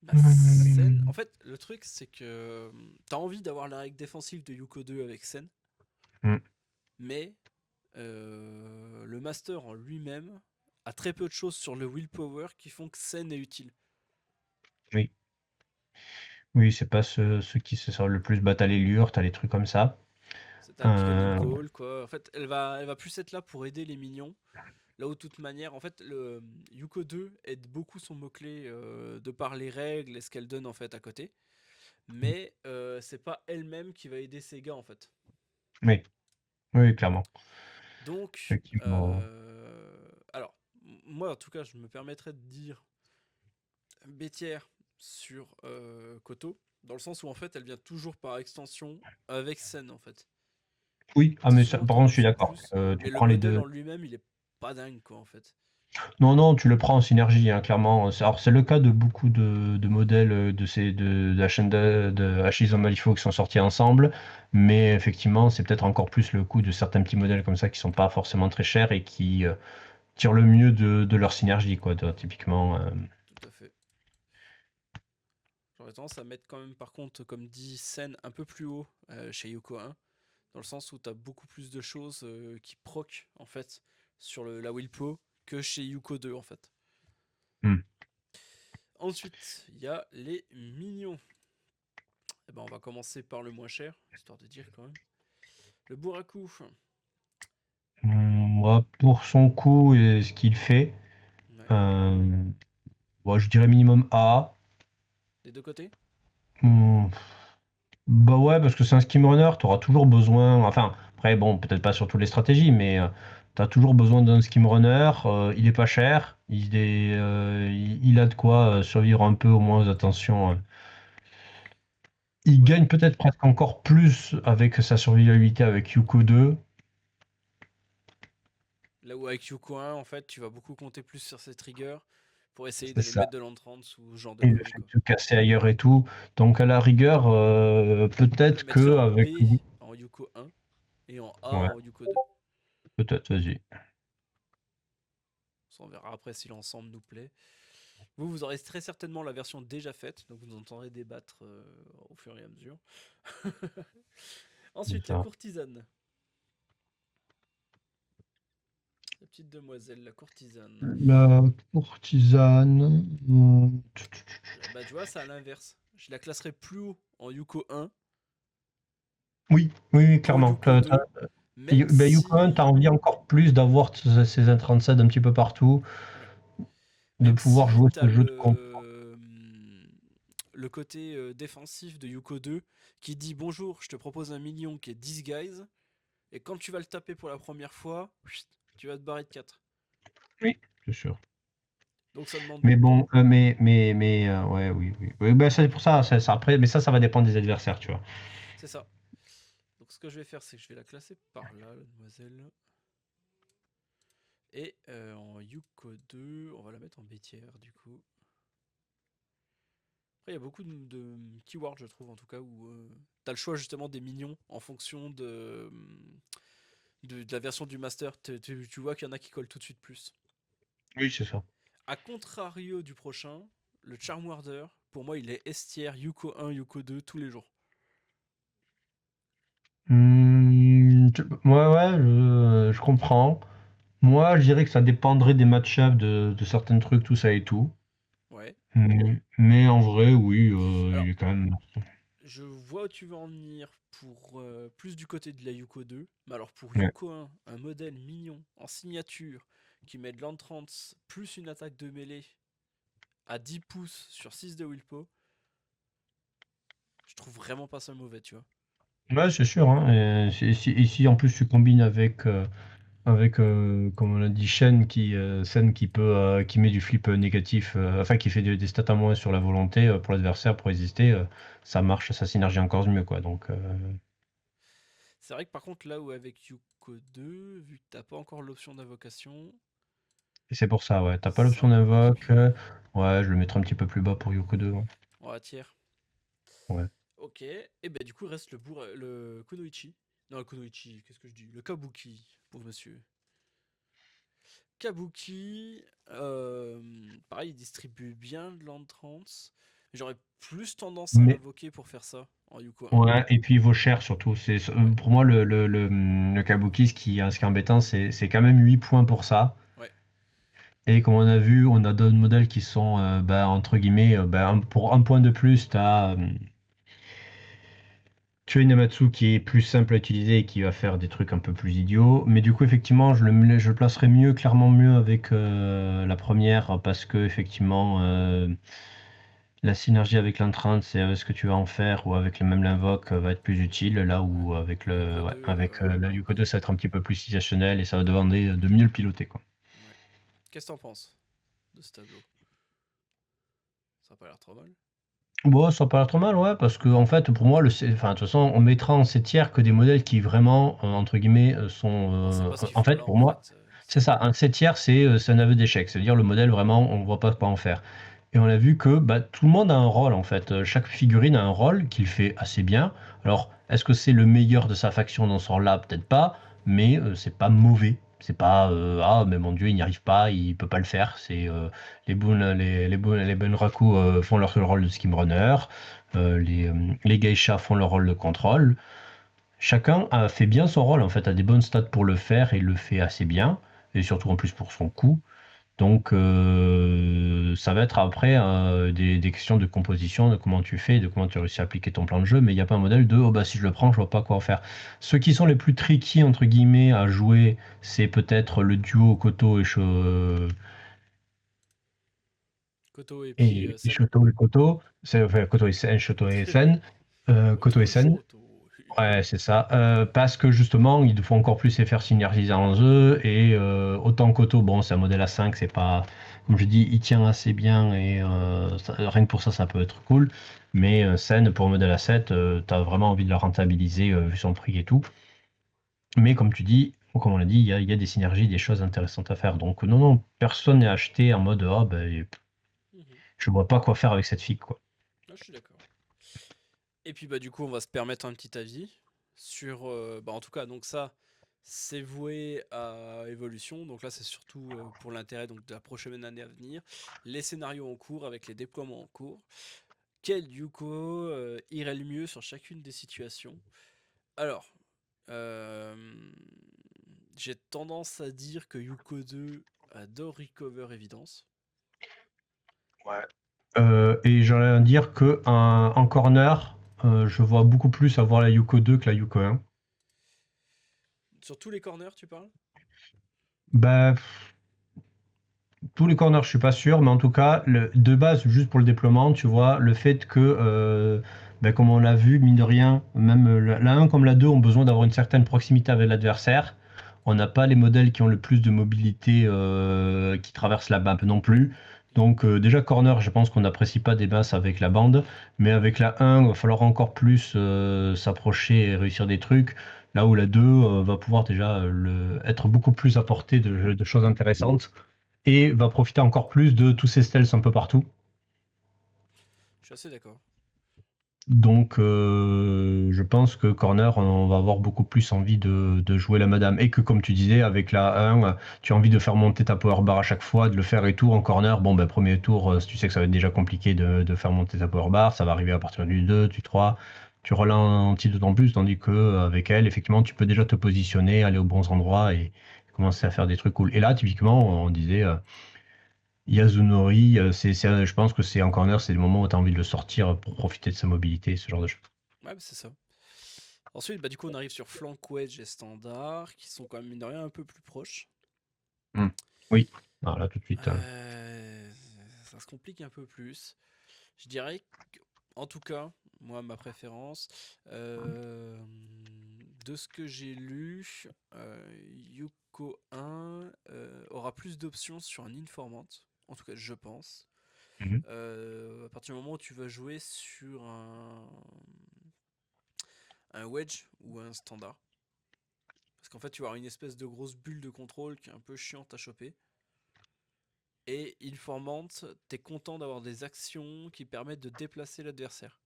Bah, Sen, Mm. en fait, le truc, c'est que t'as envie d'avoir la règle défensive de Yuko 2 avec Sen, Mm. mais le master en lui-même a très peu de choses sur le willpower qui font que Sen est utile. Oui. Oui, c'est pas ceux qui se servent le plus. Bah, t'as les lures, t'as les trucs comme ça. C'est un pick and Euh, call, quoi. En fait, elle va plus être là pour aider les minions. Là où, de toute manière, en fait, le Yuko 2 aide beaucoup son mot-clé de par les règles et ce qu'elle donne en fait à côté. Mais c'est pas elle-même qui va aider ses gars en fait. oui, oui, clairement. Donc, Effectivement. alors, moi en tout cas, je me permettrais de dire bêtière sur Koto, dans le sens où en fait elle vient toujours par extension avec Sen en fait. Oui, ah, mais Souvent par t'en as contre, je suis besoin de d'accord. plus, Tu mais le prends les modèle deux. en lui-même il est pas dingue quoi en fait. Non, non, tu le prends en synergie, hein, clairement. Alors, c'est le cas de beaucoup de modèles de Ashizo Malifaux qui sont sortis ensemble. Mais effectivement, c'est peut-être encore plus le coup de certains petits modèles comme ça qui sont pas forcément très chers et qui tirent le mieux de leur synergie, quoi. Typiquement. Tout à fait. J'aurais tendance à mettre quand même par contre, comme dit Sen, un peu plus haut chez Yoko 1, dans le sens où t'as beaucoup plus de choses qui proc en fait sur la Wilpo que chez Yuko 2 en fait. Hmm. Ensuite, il y a les mignons. Eh ben, on va commencer par le moins cher, histoire de dire quand même. Le Buraku. Moi, pour son coût et ce qu'il fait, Ouais. moi, je dirais minimum A. Des deux côtés. Hmm, Bah ouais, parce que c'est un skim runner, tu auras toujours besoin. Enfin, après, bon, peut-être pas sur toutes les stratégies, mais tu as toujours besoin d'un skim runner. Il est pas cher. Il a de quoi survivre un peu, au moins aux attentions. Il Ouais. gagne peut-être presque encore plus avec sa survivabilité avec Yuko 2. Là où avec Yuko 1, en fait, tu vas beaucoup compter plus sur ses triggers pour essayer C'est d'aller ça. mettre de l'entrance ou ce genre de Et le conneries fait de quoi. se casser ailleurs et tout. Donc, à la rigueur, On peut le peut-être mettre que en avec. B en Yuko 1 et en A Ouais, en Yuko 2. peut-être, vas-y. Ça, on verra après si l'ensemble nous plaît. Vous aurez très certainement la version déjà faite, donc vous entendrez débattre au fur et à mesure. C'est Ensuite, la ça. courtisane. La petite demoiselle, la courtisane. La courtisane. Bah, tu vois, c'est à l'inverse. Je la classerais plus haut en Yuko 1 Oui, oui, oui, qu'en clairement. Yuko 2, même Ben, Yukon, tu as si. envie encore plus d'avoir ces N37 un petit peu partout, Ouais. de Même pouvoir si jouer t'as ce jeu de combat. le côté défensif de Yuko 2 qui dit bonjour, je te propose un million qui est disguise, et quand tu vas le taper pour la première fois, tu vas te barrer de 4. Oui, c'est sûr. Donc ça demande Mais beaucoup. bon, ouais, oui, oui. Oui, ben, c'est pour ça, après, mais ça va dépendre des adversaires, tu vois. C'est ça. Donc ce que je vais faire, c'est que je vais la classer par là, la demoiselle. Et en Yuko 2, on va la mettre en bêtière du coup. Après, il y a beaucoup de keywords, je trouve, en tout cas, où t'as le choix justement des minions en fonction de la version du master. Tu vois qu'il y en a qui collent tout de suite plus. Oui, c'est ça. A contrario du prochain, le Charm Warder, pour moi, il est estière Yuko 1, Yuko 2 tous les jours. Ouais, ouais, je comprends. Moi, je dirais que ça dépendrait des match-ups, de certains trucs, tout ça et tout. Ouais. Mais en vrai, oui, il Alors, est quand même. je vois où tu veux en venir pour plus du côté de la Yuko 2. Mais alors, pour Ouais. Yuko 1 modèle mignon en signature qui met de l'entrance plus une attaque de mêlée à 10 pouces sur 6 de Wilpo, je trouve vraiment pas ça mauvais, tu vois. Ouais, c'est sûr, hein. Et si en plus tu combines avec comme on l'a dit, Shen qui peut, qui met du flip négatif, enfin qui fait des stats à moins sur la volonté pour l'adversaire pour résister, ça marche, ça synergie encore mieux, quoi. Donc, C'est vrai que par contre, là où avec Yuko 2, vu que t'as pas encore l'option d'invocation, et c'est pour ça, ouais. T'as pas c'est l'option un peu d'invoque, particulier. ouais, je le mettrai un petit peu plus bas pour Yoko 2, ouais. On va tiers. Ouais. Ok, et ben du coup, il reste le Kunoichi. Non, le Kunoichi, qu'est-ce que je dis? Le Kabuki, pauvre monsieur. Kabuki, pareil, il distribue bien de l'entrance. J'aurais plus tendance à Mais l'invoquer pour faire ça en Yuko 1. ouais, et puis il vaut cher surtout. Ouais, Pour moi le Kabuki, ce qui est embêtant, c'est quand même 8 points pour ça. ouais. Et comme on a vu, on a d'autres modèles qui sont, bah, entre guillemets, bah, pour un point de plus, tu as une Amatsu qui est plus simple à utiliser et qui va faire des trucs un peu plus idiots. Mais du coup, effectivement, je le placerai mieux, clairement mieux avec la première, parce que effectivement, la synergie avec l'entrante, c'est ce que tu vas en faire, ou avec le même l'invoque, va être plus utile. Là Ouais. où avec Yuko le, ouais, 2, avec le non. Yuko 2, ça va être un petit peu plus situationnel et ça va demander de mieux le piloter, quoi. Ouais. Qu'est-ce que t'en penses de ce tableau? Ça a pas l'air trop mal. Bon, ça a pas l'air trop mal, ouais, parce que en fait, pour moi, enfin, de toute façon, on mettra en C tiers que des modèles qui vraiment, entre guillemets, sont. On sait pas ce qu'ils En font fait, là pour en moi, fait. c'est ça. Un C tiers, c'est un aveu d'échec. C'est-à-dire le modèle vraiment, on voit pas quoi en faire. Et on a vu que bah, tout le monde a un rôle en fait. Chaque figurine a un rôle qu'il fait assez bien. Alors, est-ce que c'est le meilleur de sa faction dans ce rôle-là? Peut-être pas, mais c'est pas mauvais. C'est pas ah mais mon Dieu il n'y arrive pas, il peut pas le faire. Les Bunraku font leur rôle de skim runner, les geishas font leur rôle de contrôle. Chacun a fait bien son rôle en fait, a des bonnes stats pour le faire et le fait assez bien. et surtout en plus pour son coût. Donc, ça va être après des questions de composition, de comment tu fais, de comment tu réussis à appliquer ton plan de jeu, mais il n'y a pas un modèle de oh bah si je le prends, je vois pas quoi en faire. Ceux qui sont les plus tricky entre guillemets à jouer, c'est peut-être le duo Koto Koto et puis et Sen. Shoto et Koto. C'est enfin, Koto et Sen, Shoto et Sen. Koto et Koto Sen. Shoto. Ouais, c'est ça. Parce que justement, il faut encore plus les faire synergiser en eux. Et autant Koto, bon, c'est un modèle à 5 c'est pas. Comme je dis, il tient assez bien et rien que pour ça, ça peut être cool. Mais Sen, pour un modèle à 7 tu as vraiment envie de la rentabiliser vu son prix et tout. Mais comme tu dis, comme on l'a dit, il y a des synergies, des choses intéressantes à faire. Donc, non, non, personne n'est acheté en mode ah ben, Mhm. je vois pas quoi faire avec cette fille, quoi. Ah, je suis d'accord. Et puis bah du coup on va se permettre un petit avis sur bah en tout cas donc ça c'est voué à évolution donc là c'est surtout pour l'intérêt donc de la prochaine année à venir, les scénarios en cours avec les déploiements en cours, quel Yuko irait le mieux sur chacune des situations. Alors euh, j'ai tendance à dire que Yuko 2 adore Recover Evidence. Et j'allais dire que en corner, je vois beaucoup plus avoir la Yuko 2 que la Yuko 1. Sur tous les corners tu parles? Bah, tous les corners, je suis pas sûr, mais en tout cas, de base, juste pour le déploiement, tu vois, le fait que, bah, comme on l'a vu, mine de rien, même la 1 comme la 2 ont besoin d'avoir une certaine proximité avec l'adversaire. On n'a pas les modèles qui ont le plus de mobilité qui traversent la map non plus. Donc déjà corner, je pense qu'on n'apprécie pas des masses avec la bande, mais avec la 1, il va falloir encore plus s'approcher et réussir des trucs. Là où la 2 va pouvoir déjà être beaucoup plus à portée de choses intéressantes et va profiter encore plus de tous ces stealths un peu partout. Je suis assez d'accord. Donc, je pense que Corner, on va avoir beaucoup plus envie de jouer la madame. Et que, comme tu disais, avec la 1, tu as envie de faire monter ta power bar à chaque fois, de le faire et tout. En corner, bon, ben, premier tour, tu sais que ça va être déjà compliqué de faire monter ta power bar. Ça va arriver à partir du 2, du 3. Tu ralentis d'autant plus, tandis que avec elle, effectivement, tu peux déjà te positionner, aller aux bons endroits et commencer à faire des trucs cool. Et là, typiquement, on disait. Yazunori, je pense que c'est en corner, c'est le moment où tu as envie de le sortir pour profiter de sa mobilité, ce genre de choses. Ouais, bah, c'est ça. Ensuite, bah, du coup, on arrive sur Flank Wedge et Standard, qui sont quand même, mine de rien, un peu plus proches. Hmm. Oui, alors là tout de suite. Euh, Ça se complique un peu plus. Je dirais en tout cas, moi, ma préférence, euh, de ce que j'ai lu, Yuko 1 aura plus d'options sur un informant. En tout cas, je pense. Mhm. À partir du moment où tu vas jouer sur un wedge ou un standard. Parce qu'en fait, tu vas avoir une espèce de grosse bulle de contrôle qui est un peu chiante à choper. Et Informant, t'es content d'avoir des actions qui permettent de déplacer l'adversaire.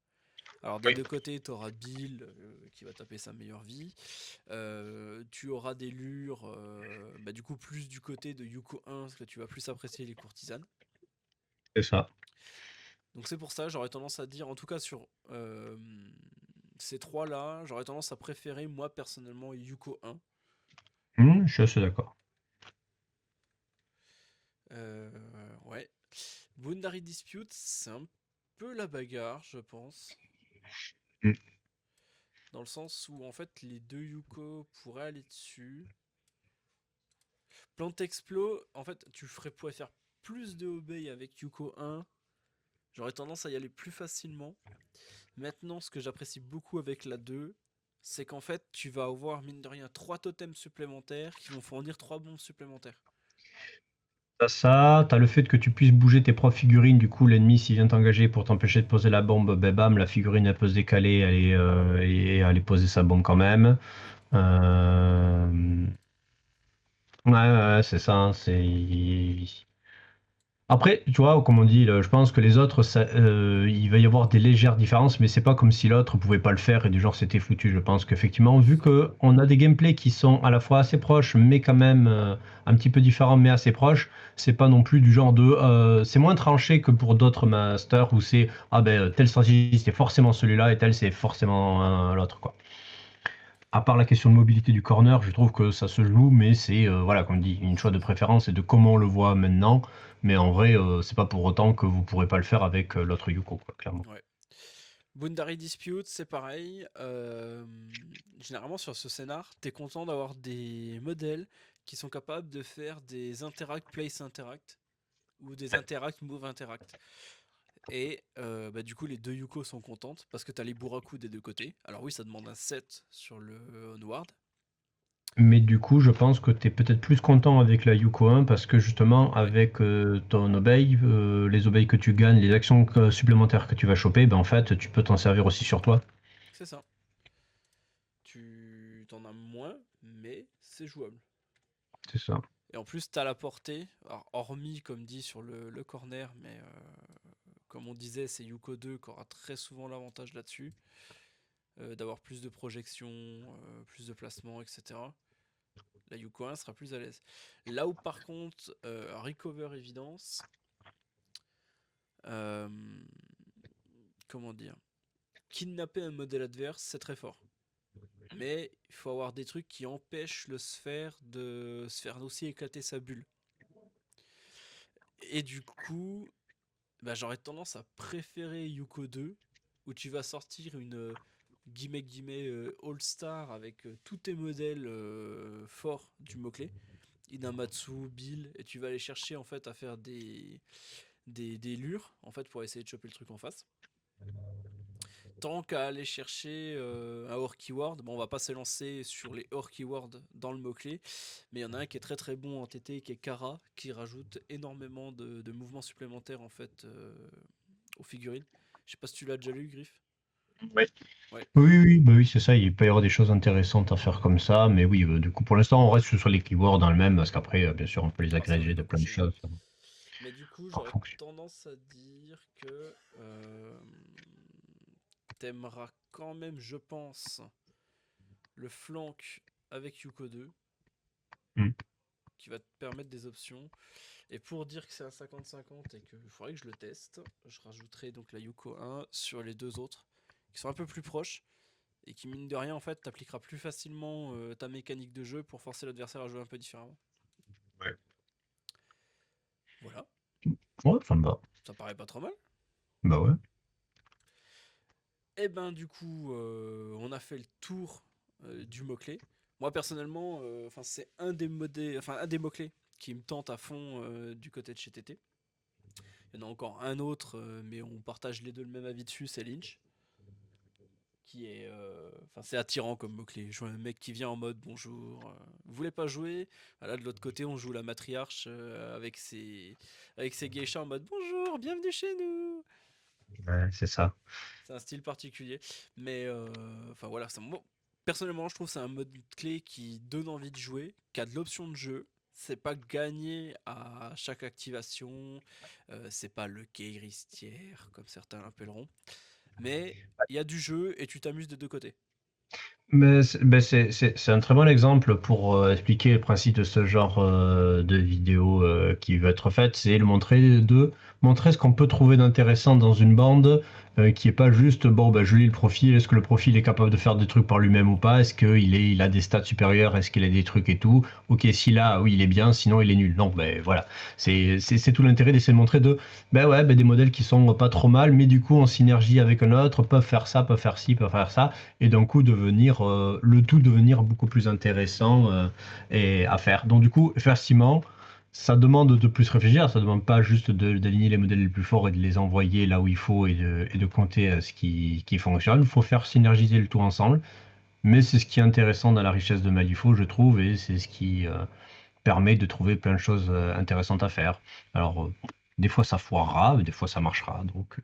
Alors des Oui, deux côtés, tu auras Bill qui va taper sa meilleure vie. Tu auras des lures, bah, du coup plus du côté de Yuko 1, parce que tu vas plus apprécier les courtisanes. c'est ça. Donc c'est pour ça, j'aurais tendance à dire, en tout cas sur ces trois-là, j'aurais tendance à préférer moi personnellement Yuko 1. Je suis assez d'accord. Ouais. Boundary Dispute, c'est un peu la bagarre, je pense. Hmm. Dans le sens où en fait les deux Yuko pourraient aller dessus. Plant Explo, en fait pourrais faire plus de obey avec Yuko 1. J'aurais tendance à y aller plus facilement. Maintenant, ce que j'apprécie beaucoup avec la 2, c'est qu'en fait tu vas avoir mine de rien 3 totems supplémentaires qui vont fournir 3 bombes supplémentaires. T'as ça, t'as le fait que tu puisses bouger tes propres figurines, du coup l'ennemi s'il vient t'engager pour t'empêcher de poser la bombe, ben bam, la figurine elle peut se décaler et aller poser sa bombe quand même. Oui. Euh, Ouais, ouais, c'est ça, Après, tu vois, comme on dit, je pense que les autres, il va y avoir des légères différences, mais c'est pas comme si l'autre pouvait pas le faire et du genre c'était foutu. Je pense qu'effectivement, vu que on a des gameplays qui sont à la fois assez proches, mais quand même un petit peu différents, mais assez proches, c'est pas non plus du genre c'est moins tranché que pour d'autres masters où c'est ah ben telle stratégie c'est forcément celui-là et tel c'est forcément l'autre quoi. à part la question de mobilité du corner, je trouve que ça se joue, mais c'est, voilà, comme dit, une choix de préférence et de comment on le voit maintenant. Mais en vrai, c'est pas pour autant que vous pourrez pas le faire avec l'autre Yuko, quoi, clairement. Ouais. Boundary Dispute, c'est pareil. Généralement, sur ce scénar, t'es content d'avoir des modèles qui sont capables de faire des interact, place interact, ou des interact, move interact. Et bah, du coup, les deux Yuko sont contentes parce que t'as les Buraku des deux côtés. Alors oui, ça demande un set sur le Onward. Mais du coup, je pense que tu es peut-être plus content avec la Yuko 1 parce que justement, Ouais, avec ton obéi, les obéis que tu gagnes, les actions supplémentaires que tu vas choper, ben en fait, tu peux t'en servir aussi sur toi. c'est ça. Tu t'en as moins, mais c'est jouable. C'est ça. Et en plus, t'as la portée, alors, hormis comme dit sur le corner, mais comme on disait, c'est Yuko 2 qui aura très souvent l'avantage là-dessus, d'avoir plus de projections, plus de placements, etc. La Yuko 1 sera plus à l'aise. Là où par contre, Recover Evidence, euh, comment dire, kidnapper un modèle adverse, c'est très fort. Mais il faut avoir des trucs qui empêchent le sphère de se faire aussi éclater sa bulle. Et du coup, bah, j'aurais tendance à préférer Yuko 2, où tu vas sortir une All-Star avec tous tes modèles forts du mot-clé, Inamatsu, Bill, et tu vas aller chercher en fait à faire des lures en fait pour essayer de choper le truc en face. Tant qu'à aller chercher un hors keyword, bon, on va pas s'élancer sur les hors keywords dans le mot-clé, mais il y en a un qui est très très bon en TT qui est Kara, qui rajoute énormément de mouvements supplémentaires en fait aux figurines. Je sais pas si tu l'as déjà lu, Griff. Ouais. Ouais, Oui, oui, bah oui, c'est ça. Il peut y avoir des choses intéressantes à faire comme ça, mais oui, du coup, pour l'instant, on reste sur les keywords dans le même, parce qu'après, bien sûr, on peut les ah, ça agréger va de pas plein de bouger, hein. choses Mais du coup, en j'aurais fonction. tendance à dire que t'aimeras quand même, je pense, le flank avec Yuko 2, Mm. qui va te permettre des options. Et pour dire que c'est un 50-50 et qu'il faudrait que je le teste, je rajouterai donc la Yuko 1 sur les deux autres, qui sont un peu plus proches, et qui mine de rien en fait t'appliquera plus facilement ta mécanique de jeu pour forcer l'adversaire à jouer un peu différemment. Ouais. Voilà, Ouais, ça me va. ça paraît pas trop mal. Bah ouais. Et ben du coup, on a fait le tour du mot-clé. Moi personnellement, c'est un des mots-clés qui me tente à fond du côté de chez TT. Il y en a encore un autre, mais on partage les deux le même avis dessus, c'est Lynch. Qui est, c'est attirant comme mot-clé. Je vois un mec qui vient en mode bonjour, vous voulez pas jouer? Voilà, de l'autre côté, on joue la matriarche avec ses geishas en mode bonjour, bienvenue chez nous. Ouais, c'est ça. C'est un style particulier. Mais voilà, moi, personnellement, je trouve que c'est un mode clé qui donne envie de jouer, qui a de l'option de jeu. C'est pas gagné à chaque activation, c'est pas le quai gristière, comme certains l'appelleront. Mais il y a du jeu et tu t'amuses de deux côtés. Mais c'est un très bon exemple pour expliquer le principe de ce genre de vidéo qui veut être faite, c'est montrer ce qu'on peut trouver d'intéressant dans une bande qui est pas juste bon bah je lis le profil, est-ce que le profil est capable de faire des trucs par lui-même ou pas, il a des stats supérieurs, est-ce qu'il a des trucs et tout, ok s'il a oui il est bien, sinon il est nul. Donc ben voilà, c'est tout l'intérêt d'essayer de montrer ben ouais ben des modèles qui sont pas trop mal, mais du coup en synergie avec un autre peuvent faire ça, peuvent faire ci, peuvent faire ça et d'un coup le tout devenir beaucoup plus intéressant et à faire. Donc du coup, effectivement, ça demande de plus réfléchir, ça demande pas juste d'aligner les modèles les plus forts et de les envoyer là où il faut et de compter ce qui fonctionne. Il faut faire synergiser le tout ensemble, mais c'est ce qui est intéressant dans la richesse de Malifaux, je trouve, et c'est ce qui permet de trouver plein de choses intéressantes à faire. Alors, des fois ça foirera, des fois ça marchera, donc,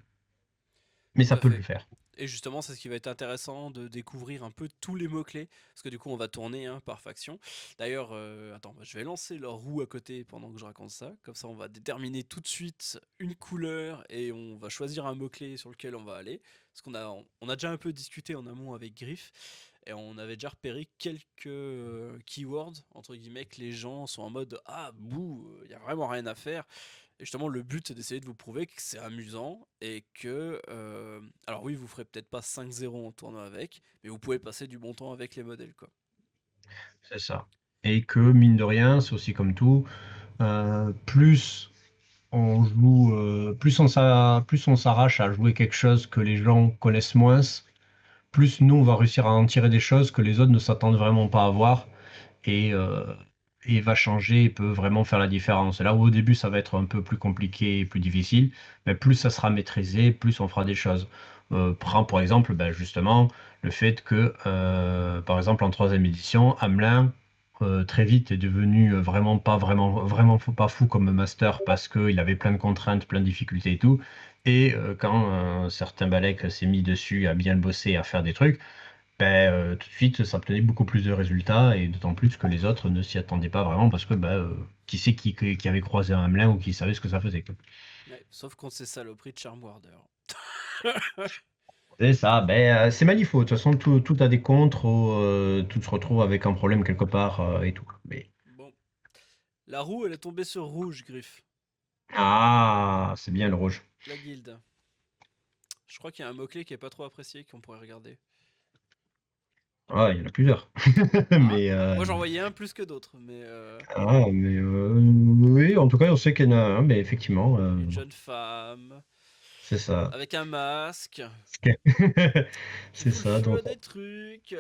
mais Tout ça à peut le fait. faire. Et justement, c'est ce qui va être intéressant de découvrir un peu tous les mots-clés, parce que du coup, on va tourner hein, par faction. D'ailleurs, attends, je vais lancer leur roue à côté pendant que je raconte ça. Comme ça, on va déterminer tout de suite une couleur et on va choisir un mot-clé sur lequel on va aller. Parce on a déjà un peu discuté en amont avec Griff, et on avait déjà repéré quelques keywords, entre guillemets, que les gens sont en mode ah, bouh, il n'y a vraiment rien à faire. Et justement, le but, c'est d'essayer de vous prouver que c'est amusant et que... alors oui, vous ferez peut-être pas 5-0 en tournoi avec, mais vous pouvez passer du bon temps avec les modèles, quoi. C'est ça. Et que, mine de rien, c'est aussi comme tout, plus on joue, plus on s'arrache à jouer quelque chose que les gens connaissent moins, plus nous, on va réussir à en tirer des choses que les autres ne s'attendent vraiment pas à voir. Et, euh, et va changer et peut vraiment faire la différence. Là où au début, ça va être un peu plus compliqué et plus difficile, mais plus ça sera maîtrisé, plus on fera des choses. Prends pour exemple, ben, justement, le fait que, par exemple, en troisième édition, Hamelin, très vite est devenu vraiment pas fou comme master parce qu'il avait plein de contraintes, plein de difficultés et tout. Et quand un certain Balek s'est mis dessus à bien le bosser, à faire des trucs, ben, tout de suite, ça obtenait beaucoup plus de résultats et d'autant plus que les autres ne s'y attendaient pas vraiment parce que ben, qui c'est qui avait croisé un Hamelin ou qui savait ce que ça faisait, quoi. Ouais, sauf contre ces saloperies de Charmwarder. C'est ça, ben, c'est magnifique. De toute façon, tout a des contres, tout se retrouve avec un problème quelque part et tout. Mais... Bon, la roue, elle est tombée sur rouge, Griff. Ah, c'est bien le rouge. La guilde. Je crois qu'il y a un mot-clé qui est pas trop apprécié qu'on pourrait regarder. Ah, il y en a plusieurs. Ah, Mais, moi j'en voyais un plus que d'autres, mais oui, en tout cas, on sait qu'il y en a un, mais effectivement, une jeune femme c'est ça. avec un masque qui C'est fout le ça. feu Donc, à des trucs.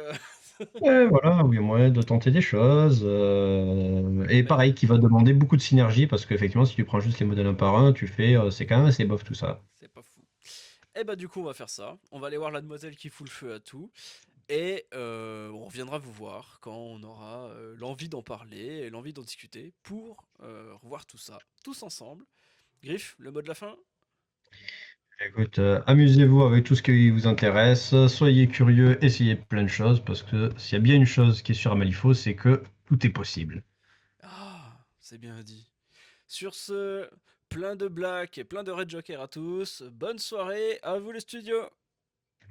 ouais, voilà, oui, moyen de tenter des choses. Et Mais pareil, qui va demander beaucoup de synergie parce qu'effectivement, si tu prends juste les modèles un par un, tu fais, c'est quand même assez bof tout ça. c'est pas fou. Et bah du coup on va faire ça. On va aller voir la demoiselle qui fout le feu à tout. Et on reviendra vous voir quand on aura l'envie d'en parler et l'envie d'en discuter pour revoir tout ça, tous ensemble. Griff, le mot de la fin? Écoute, amusez-vous avec tout ce qui vous intéresse, soyez curieux, essayez plein de choses parce que s'il y a bien une chose qui est sûre à Malifaux, c'est que tout est possible. Ah, c'est bien dit. Sur ce, plein de blagues et plein de Red Joker à tous. Bonne soirée, à vous les studios!